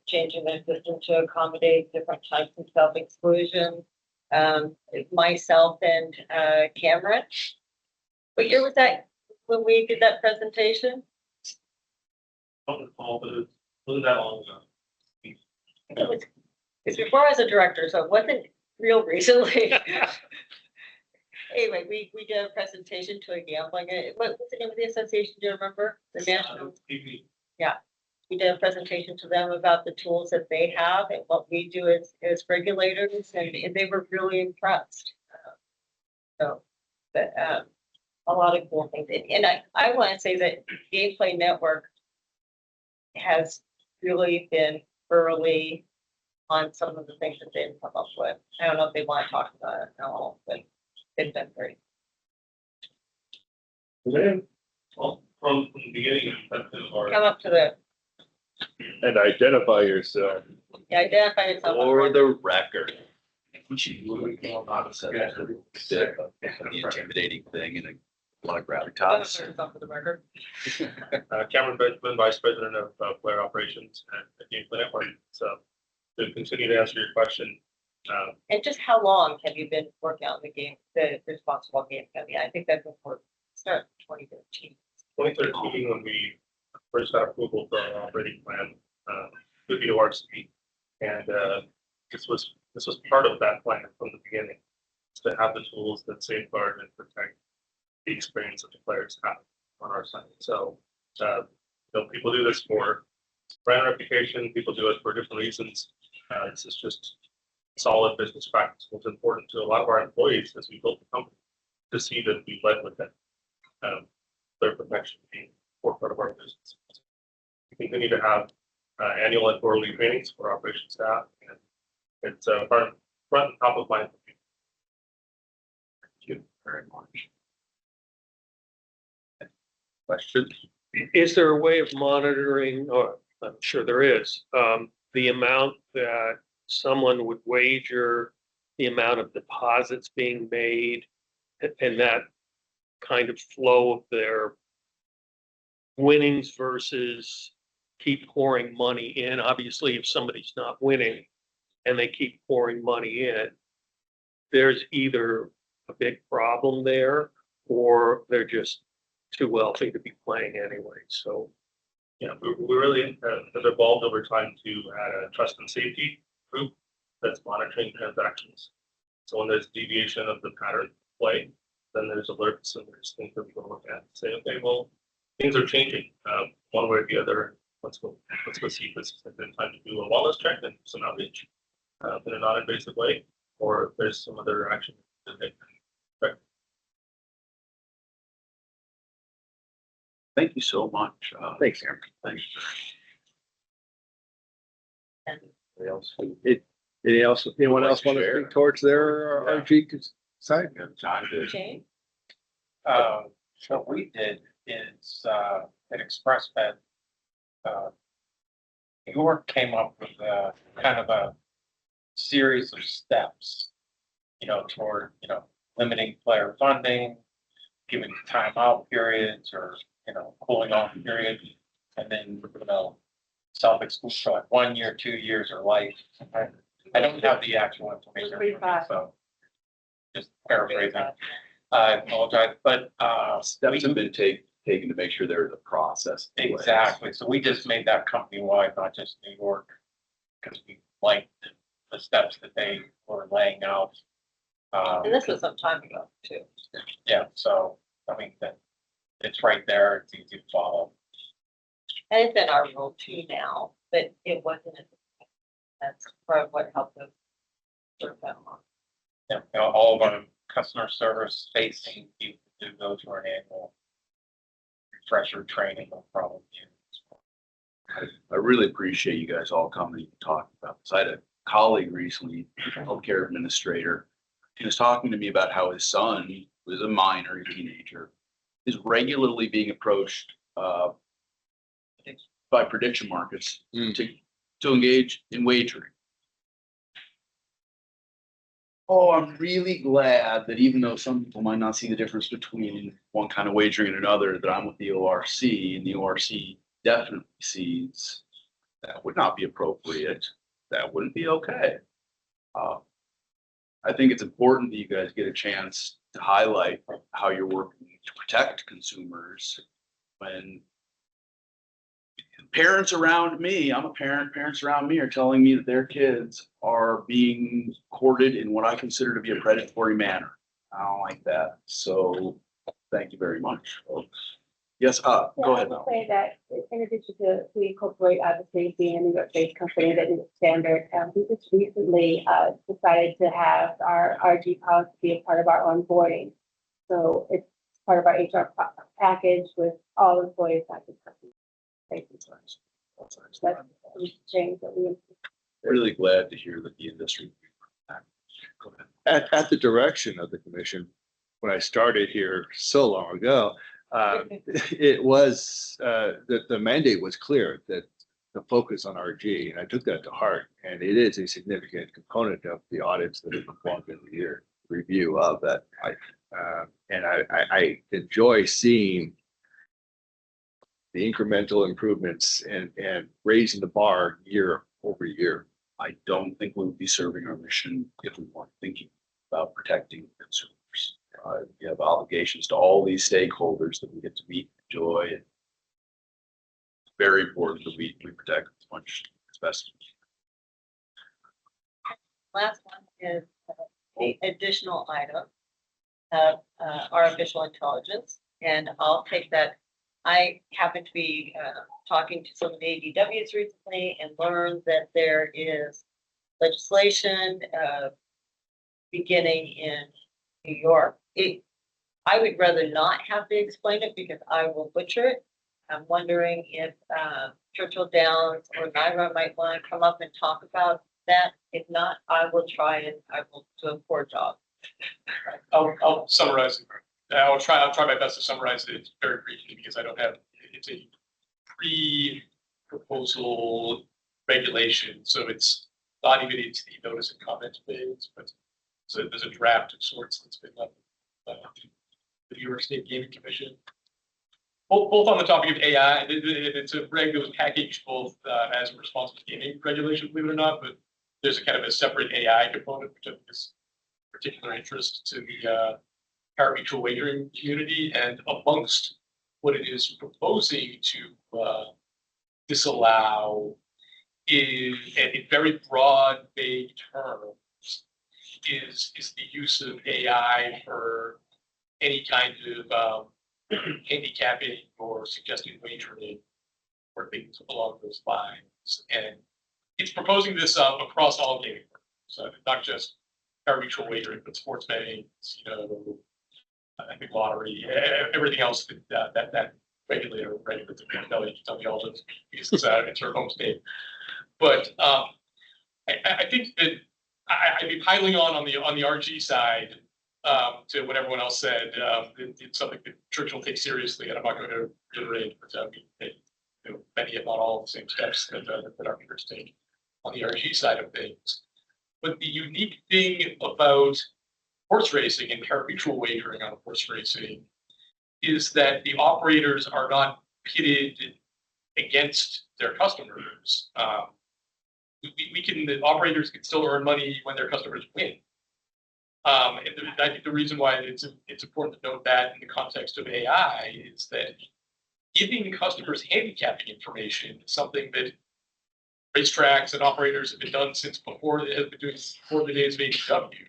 changing their system to accommodate different types of self-exclusion. Myself and Cameron. What year was that when we did that presentation? I don't recall, but it wasn't that long ago. It's before I was a director, so it wasn't real recently. Anyway, we did a presentation to a gambling, what's the name of the association, do you remember? The National? Yeah, we did a presentation to them about the tools that they have and what we do as regulators, and they were really impressed. But a lot of cool things. And I want to say that Gameplay Network has really been early on some of the things that they've come up with. I don't know if they want to talk about it at all, but they've been great. Well, from the beginning, Come up to the, And identify yourself. yeah, identify yourself. For the record. The intimidating thing and a lot of Identify gravitas. yourself for the record. Cameron Benjamin, Vice President of Player Operations at Gameplay Network. So to continue to answer your question, And just how long have you been working on the responsible game? I mean, I think that's important. Start 2013. 2013, when we first got approval for our operating plan, with the ORC, and this was part of that plan from the beginning, to have the tools that safeguard and protect the experience that the players have on our site. So, people do this for brand reputation. People do it for different reasons. This is just solid business practice. It's important to a lot of our employees as we build the company to see that we led with that. Their protection being part of our business. We continue to have annual and quarterly trainings for operations staff, and it's front and top of mind. Thank you very much. Questions? Is there a way of monitoring or I'm sure there is, the amount that someone would wager, the amount of deposits being made, and that kind of flow of their winnings versus keep pouring money in. Obviously, if somebody's not winning and they keep pouring money in, there's either a big problem there or they're just too wealthy to be playing anyway. So Yeah, we really have evolved over time to add a trust and safety group that's monitoring transactions. So when there's deviation of the pattern of play, then there's alerts and there's things that we can look at and say, okay, well, things are changing one way or the other. Let's go see if this is a good time to do a wellness check and some outreach in a non-invasive way, or if there's some other action to take. Thank you so much. Thanks, Aaron. Thanks. Anything else, anyone else want to speak towards their RG side? John did. Jane? What we did is, at Express Med, York came up with a kind of a series of steps, toward, limiting player funding, giving timeout periods or, cooling off period, and then, self-exclusion, like 1 year, 2 years, or life. I don't have the actual information, so just paraphrasing. I apologize, but, Steps have been taken to make sure there's a process. in place. exactly. So we just made that company-wide, not just New York, because we liked the steps that they were laying out. And this was some time ago too. Yeah, so, I mean, that it's right there, it's easy to follow. And it's in our rule too now, but it wasn't. That's part of what helped us. Sort of that along. Yeah, all of our customer service facing people do go through an annual refresher training, no problem. I really appreciate you guys all coming and talking about this. I had a colleague recently, a healthcare administrator. He was talking to me about how his son, who is a minor, a teenager, is regularly being approached by prediction markets to engage in wagering. Oh, I'm really glad that even though some people might not see the difference between one kind of wagering and another, that I'm with the ORC, and the ORC definitely sees that would not be appropriate. That wouldn't be okay. I think it's important that you guys get a chance to highlight how you're working to protect consumers when parents around me, I'm a parent, parents around me are telling me that their kids are being courted in what I consider to be a predatory manner. I don't like that. So thank you very much, folks. Yes, go ahead. I would say that in addition to, we incorporate obviously being a New York-based company that is standard, we just recently decided to have our RG policy be a part of our onboarding. So it's part of our HR package with all employees, not just customers. That's a change that we. Really glad to hear that the industry. Go ahead. At the direction of the commission, when I started here so long ago, it was, the mandate was clear that the focus on RG, and I took that to heart. And it is a significant component of the audits that have performed in the year review of that. And I enjoy seeing the incremental improvements and raising the bar year over year. I don't think we would be serving our mission if we weren't thinking about protecting consumers. We have obligations to all these stakeholders that we get to meet, enjoy. And it's very important that we protect as much as best. Last one is the additional item of artificial intelligence, and I'll take that. I happen to be talking to some of the ADWs recently and learned that there is legislation beginning in New York. I would rather not have to explain it because I will butcher it. I'm wondering if Churchill Downs or Naira might want to come up and talk about that. If not, I will try and I will do a poor job. I'll summarize it. I'll try my best to summarize it very briefly because I don't have, it's a proposal regulation, so it's not even into the notice and comment phase, but so there's a draft of sorts that's been left. The New York State Gaming Commission. Both on the topic of AI, it's a reg that was packaged both as a responsible gaming regulation, believe it or not, but there's a kind of a separate AI component, which I think is particular interest to the pari-mutuel wagering community, and amongst what it is proposing to disallow in very broad, vague terms is the use of AI for any kind of handicapping or suggested wagering or things along those lines. And it's proposing this across all gaming, so not just pari-mutuel wagering, but sports betting, I think lottery, everything else that regulator regulates. Tell me all those pieces out. It's her home state. But I think that I'd be piling on the RG side to what everyone else said. It's something that Churchill takes seriously, and I'm not going to reiterate, but many, if not all, of the same steps that our peers take on the RG side of things. But the unique thing about horse racing and pari-mutuel wagering on horse racing is that the operators are not pitted against their customers. The operators can still earn money when their customers win. And I think the reason why it's important to note that in the context of AI is that giving customers handicapping information is something that racetracks and operators have been done since before they have been doing before the days of ADW.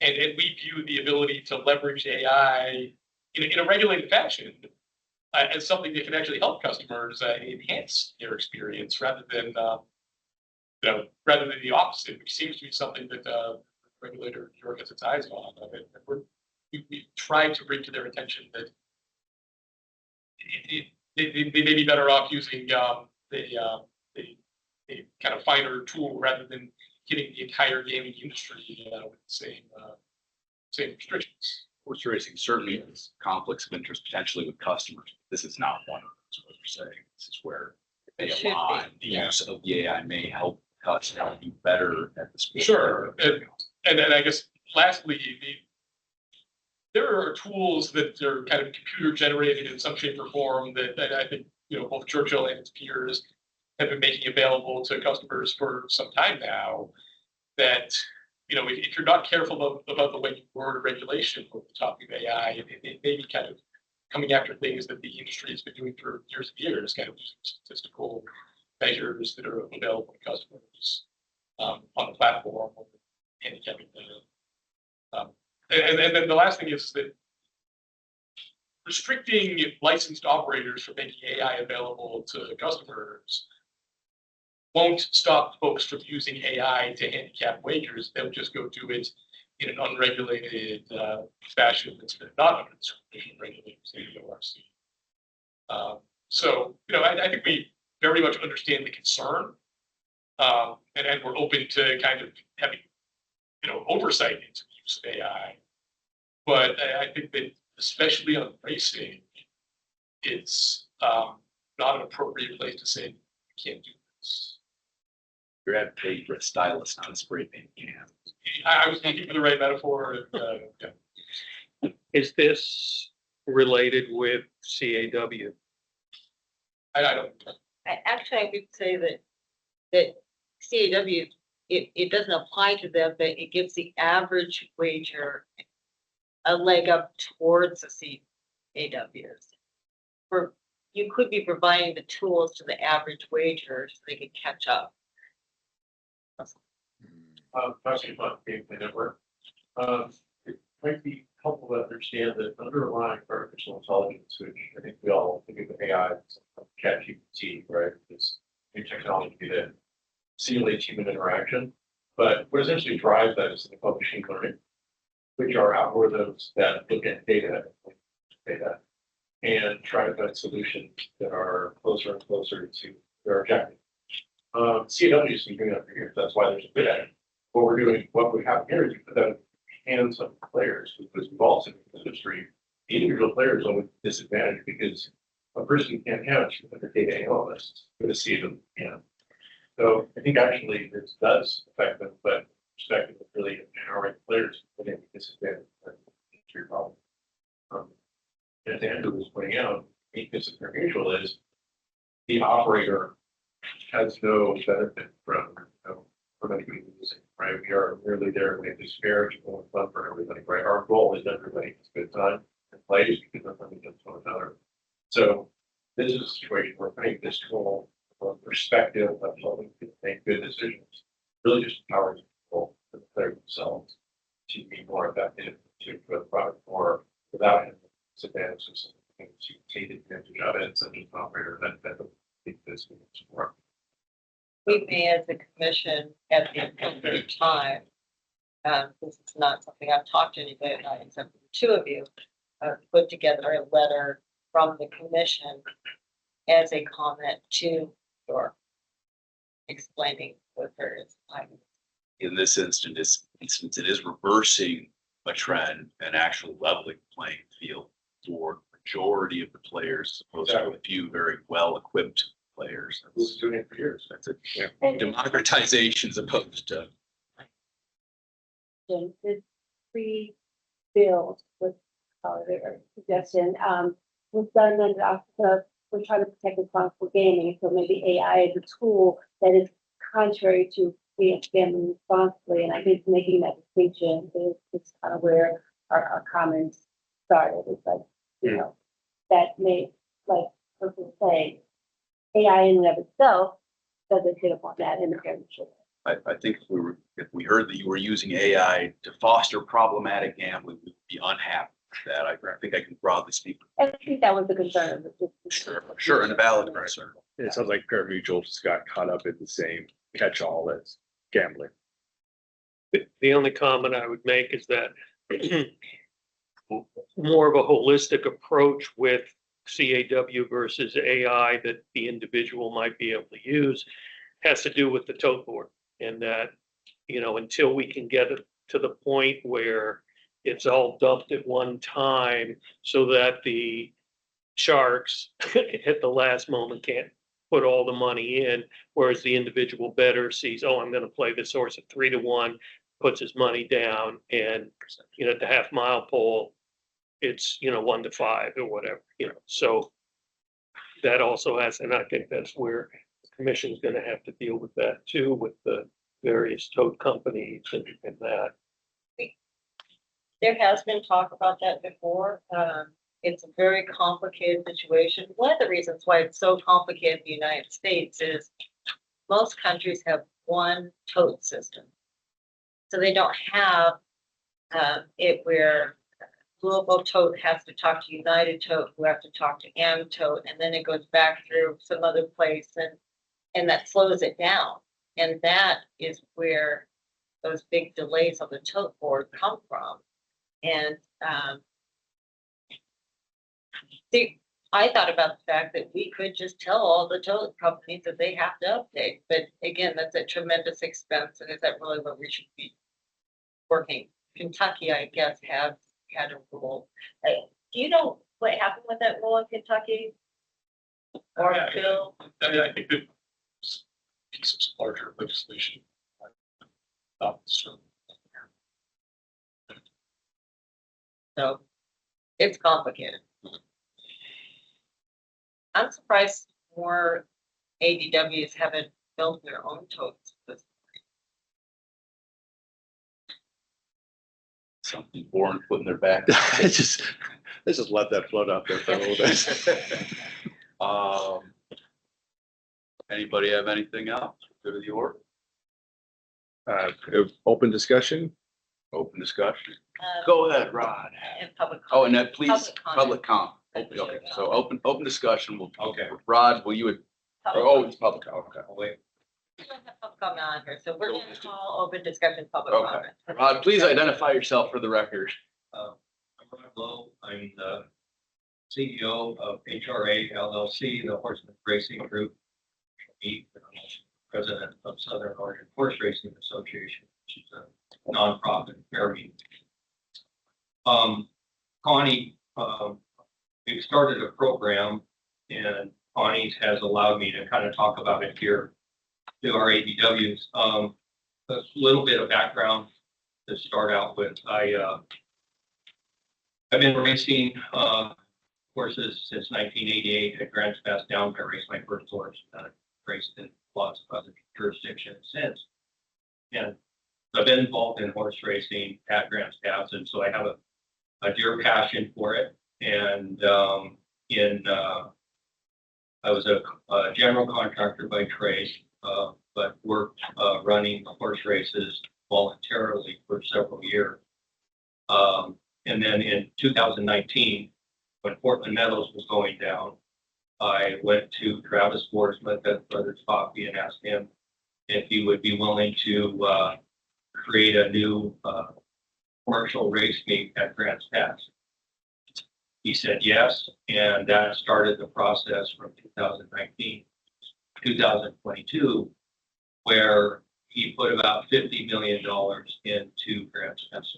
And we view the ability to leverage AI in a regulated fashion as something that can actually help customers enhance their experience rather than the opposite, which seems to be something that the regulator in New York has its eyes on. We tried to bring to their attention that they may be better off using a kind of finer tool rather than hitting the entire gaming industry with the same restrictions. Horse racing certainly has conflicts of interest potentially with customers. This is not one of those, what you're saying. This is where they It should be, align. The use of the AI may help us be better at the sport. Sure. And then I guess lastly, there are tools that are kind of computer generated in some shape or form that I think both Churchill and its peers have been making available to customers for some time now. That if you're not careful about the way you word a regulation with the topic of AI, it may be kind of coming after things that the industry has been doing for years and years, kind of using statistical measures that are available to customers on the platform, handicapping them. And then the last thing is that restricting licensed operators from making AI available to customers won't stop folks from using AI to handicap wagers. They'll just go do it in an unregulated fashion that's not under the supervision of regulators, the ORC. So, I think we very much understand the concern, and we're open to kind of having, oversight into the use of AI. But I think that especially on racing, it's not an appropriate place to say you can't do this. You're advocating for a stylus, not a spray paint can. I was looking for the right metaphor. Yeah. Is this related with CAW? I don't. I would say that CAW, it doesn't apply to them, but it gives the average wager a leg up towards the CAWs. You could be providing the tools to the average wager so they can catch up. Talking about game network, it might be helpful to understand that underlying artificial intelligence, which I think we all think of AI as ChatGPT, right? This new technology that simulates human interaction. But what essentially drives that is the machine learning, which are algorithms that look at data and try to find solutions that are closer and closer to their objective. CAW has been doing that for years. That's why there's a bit at it. What we have here is you put that in the hands of players, because we've all seen in the industry, the individual players are at a disadvantage because a person can't have a data analyst to see them, So I think actually this does affect them, but perspective of really empowering players to put in disadvantage. That's your problem. As Andrew was pointing out, weakness of their mutual is the operator has no benefit from anybody using, right? We are merely there to make this fair, equal, and fun for everybody, right? Our goal is that everybody has a good time and plays because everybody gets one another. So this is a situation where I think this tool, from a perspective of helping people make good decisions, really just empowers people to play themselves to be more effective, to put the product more without having disadvantages and to take advantage of it, such as an operator that think this is more. We may, as a commission, at the appropriate time, this is not something I've talked to anybody about, except for the two of you, put together a letter from the commission as a comment to your explaining what there is. In this instance, it is reversing a trend and actually leveling the playing field for the majority of the players, as opposed to a few very well-equipped players. Who's doing it for years? That's it. Democratization as opposed to. This pre-build with their suggestion was done under the auspices of we're trying to protect responsible gaming. So maybe AI is a tool that is contrary to being gambling responsibly. And I think making that distinction is kind of where our comments started. It's like, that may, like person say, AI in and of itself doesn't hit upon that in the partnership. I think if we heard that you were using AI to foster problematic gambling, we'd be unhappy with that. I think I can broadly speak. And I think that was the concern. Sure, and a valid concern. It sounds like pari-mutuel just got caught up in the same catch-all as gambling. The only comment I would make is that more of a holistic approach with CAW versus AI that the individual might be able to use has to do with the tote board. And that, until we can get it to the point where it's all dumped at one time so that the sharks at the last moment can't put all the money in, whereas the individual bettor sees, oh, I'm going to play this horse at 3-1, puts his money down, and at the half mile pole, it's 1-5 or whatever. So that also has, and I think that's where the commission is going to have to deal with that too, with the various tote companies and that. There has been talk about that before. It's a very complicated situation. One of the reasons why it's so complicated in the United States is most countries have one tote system. So they don't have it where Louisville Tote has to talk to United Tote, who have to talk to Am Tote, and then it goes back through some other place, and that slows it down. And that is where those big delays on the tote board come from. And I thought about the fact that we could just tell all the tote companies that they have to update. But again, that's a tremendous expense. And is that really what we should be working? Kentucky, I guess, has had a rule. Do you know what happened with that rule in Kentucky? Or Bill? I mean, I think it's a piece of larger legislation. So it's complicated. I'm surprised more ADWs haven't built their own totes. Something boring putting their back. Let's just let that float out there for a little bit. Anybody have anything else? Good of the order? Open discussion? Open discussion. Go ahead, Rod. And public. Oh, and that, please, Public comment. public comment. Okay, so open discussion. Will Okay. Rod, will you, it's public, okay. Wait, We don't have public comment on here, so we're going to call open discussion, public Okay. comment. Rod, please identify yourself for the record. I'm Rod Lowe. I'm the CEO of HRA LLC, the Horseman Racing Group. I'm president of Southern Oregon Horse Racing Association, which is a nonprofit fair meeting. Connie, we started a program and Bonnie has allowed me to kind of talk about it here to our ADWs. A little bit of background to start out with. I've been racing horses since 1988 at Grants Pass Down. I raced my first horse. Raced in lots of other jurisdictions since. And I've been involved in horse racing at Grants Pass, and so I have a dear passion for it. And I was a general contractor by trade, but worked running horse races voluntarily for several years. And then in 2019, when Portland Meadows was going down, I went to Travis Borsma at Brothers Coffee and asked him if he would be willing to create a new commercial race meet at Grants Pass. He said yes, and that started the process from 2019 to 2022, where he put about $50 million into Grants Pass.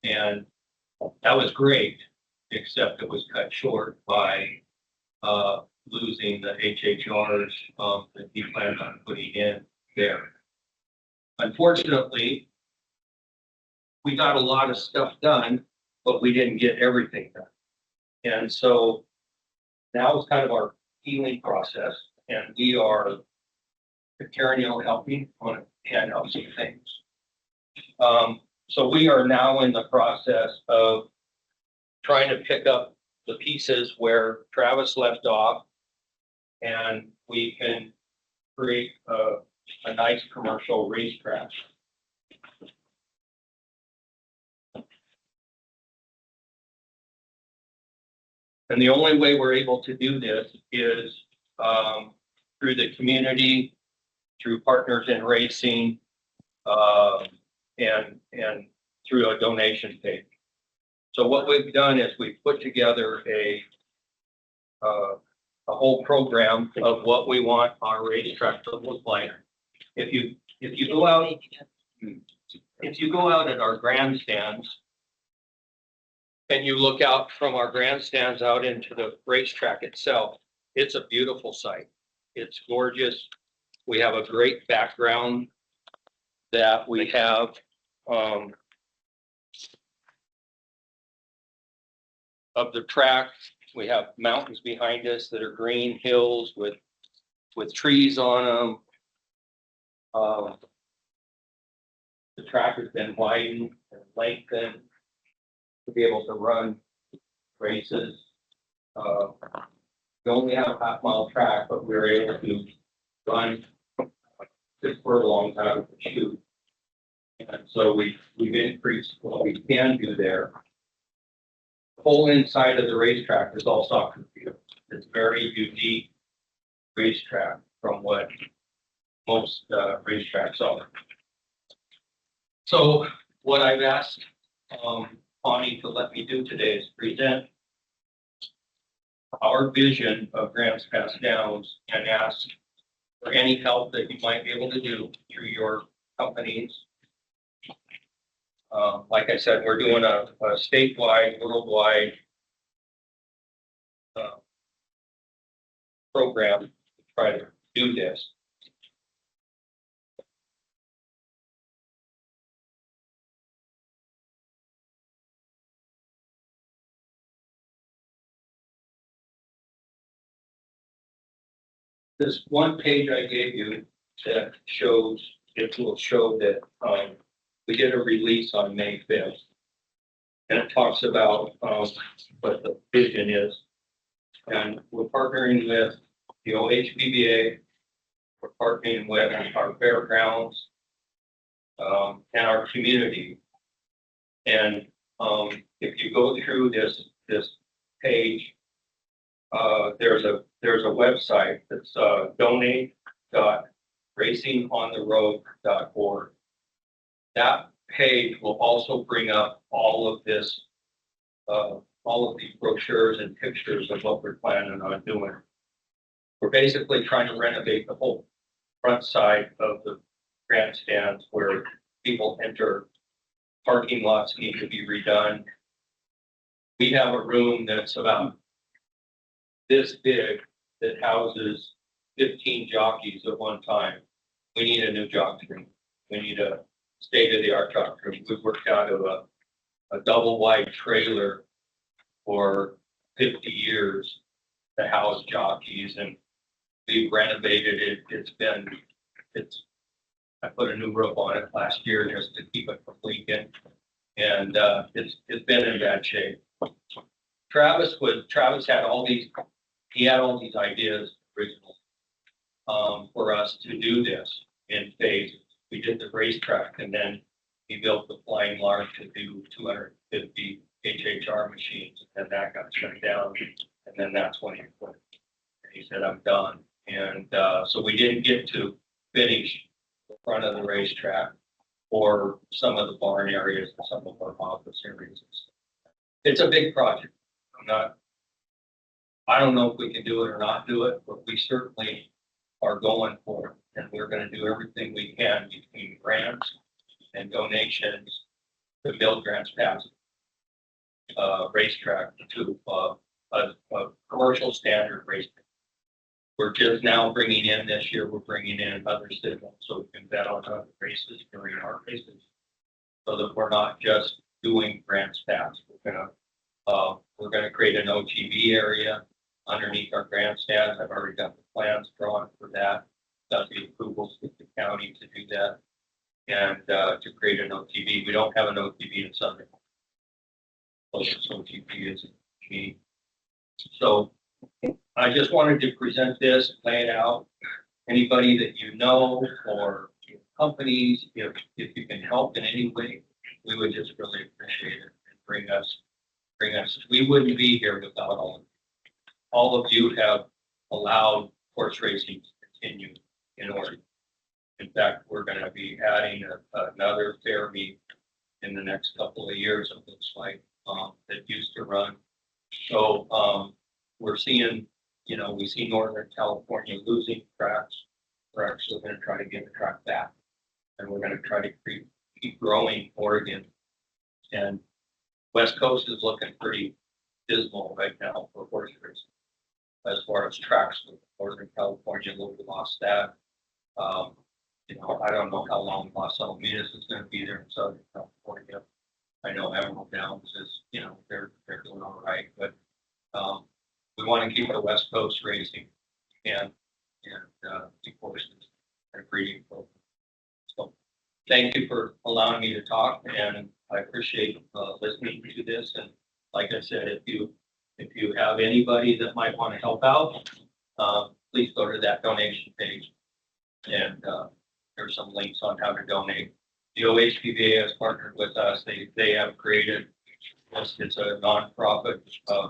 And that was great, except it was cut short by losing the HHRs that he planned on putting in there. Unfortunately, we got a lot of stuff done, but we didn't get everything done. And so now is kind of our healing process, and we are perennial helping on a hand out some things. So we are now in the process of trying to pick up the pieces where Travis left off, and we can create a nice commercial racetrack. And the only way we're able to do this is through the community, through Partners in Racing, and through a donation page. So what we've done is we've put together a whole program of what we want our racetrack to look like. If you go out at our grandstands and you look out from our grandstands out into the racetrack itself, it's a beautiful sight. It's gorgeous. We have a great background that we have of the track. We have mountains behind us that are green hills with trees on them. The track has been widened and lengthened to be able to run races. We only have a half-mile track, but we were able to run 6 furlongs out of the chute. And so we've increased what we can do there. The whole inside of the racetrack is all soccer field. It's very unique racetrack from what most racetracks are. So what I've asked Bonnie to let me do today is present our vision of Grants Pass Downs and ask for any help that you might be able to do through your companies. Like I said, we're doing a statewide, worldwide program to try to do this. This one page I gave you that shows, it will show that we did a release on May 5th. And it talks about what the vision is. And we're partnering with the OHPBA, we're partnering with our fairgrounds and our community. And if you go through this page, there's a website that's donate.racingontheroad.org. That page will also bring up all of this, all of these brochures and pictures of what we're planning on doing. We're basically trying to renovate the whole front side of the grandstands where people enter. Parking lots need to be redone. We have a room that's about this big that houses 15 jockeys at one time. We need a new jockey room. We need a state-of-the-art jockey room. We've worked out of a double wide trailer for 50 years to house jockeys, and we've renovated it. I put a new roof on it last year just to keep it from leaking, and it's been in bad shape. Travis had all these ideas originally for us to do this in phases. We did the racetrack, and then he built the Flying Lark to do 250 HHR machines, and that got shut down. And then that's when he quit. He said, "I'm done." And so we didn't get to finish the front of the racetrack or some of the barn areas and some of our office areas. It's a big project. I don't know if we can do it or not do it, but we certainly are going for it. And we're going to do everything we can between grants and donations to build Grants Pass racetrack to a commercial standard racetrack. We're just now bringing in this year, we're bringing in other signals so we can bet on other races during our races, so that we're not just doing Grants Pass. We're gonna create an OTV area underneath our grandstands. I've already got the plans drawn for that. Got the approvals with the county to do that, and to create an OTV. We don't have an OTV in Southern. Closest OTV is me. So I just wanted to present this, lay it out. Anybody that you know or companies, if you can help in any way, we would just really appreciate it and bring us. We wouldn't be here without all of you. All of you have allowed horse racing to continue in Oregon. In fact, we're going to be adding another fair meet in the next couple of years, it looks like, that used to run. So we're seeing, we see Northern California losing tracks. We're actually going to try to get the track back. And we're going to try to keep growing Oregon. And West Coast is looking pretty dismal right now for horse racing. As far as tracks, Northern California, we lost that. I don't know how long Los Alamitos is going to be there in Southern California. I know Emerald Downs is, they're doing all right, but we want to keep the West Coast racing and keep horses and breeding program. So thank you for allowing me to talk, and I appreciate listening to this. And like I said, if you have anybody that might want to help out, please go to that donation page, and there's some links on how to donate. The OHPVA has partnered with us. They have created this. It's a nonprofit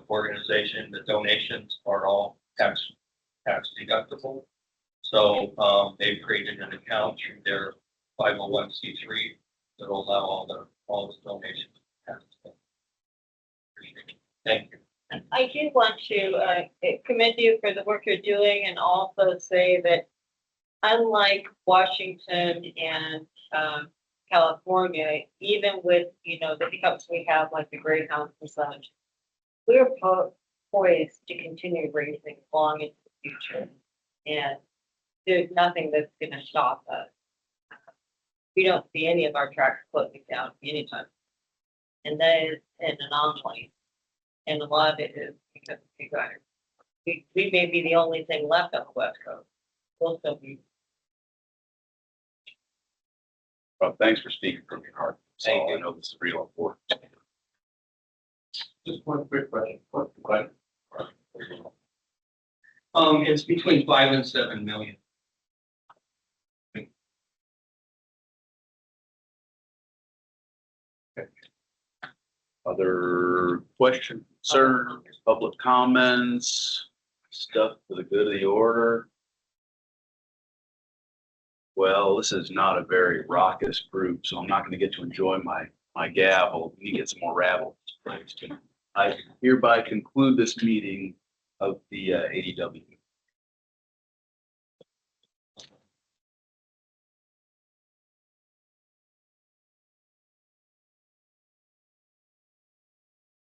organization. The donations are all tax deductible. So they've created an account through their 501c3 that will allow all the donations. Thank you. I do want to commend you for the work you're doing, and also say that unlike Washington and California, even with, the hiccups we have, like the greyhounds and such, we're poised to continue racing long into the future. And there's nothing that's going to stop us. We don't see any of our tracks closing down anytime. And that is an anomaly. And a lot of it is because we may be the only thing left on the West Coast. We'll still be. Well, thanks for speaking from your heart. Thank you. I know this is real important. Just one quick question. It's between 5 and 7 million. Other questions, concerns, public comments, stuff for the good of the order? Well, this is not a very raucous group, so I'm not going to get to enjoy my gavel. We need to get some more rabble. I hereby conclude this meeting of the ADW.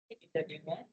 If you said you're mad,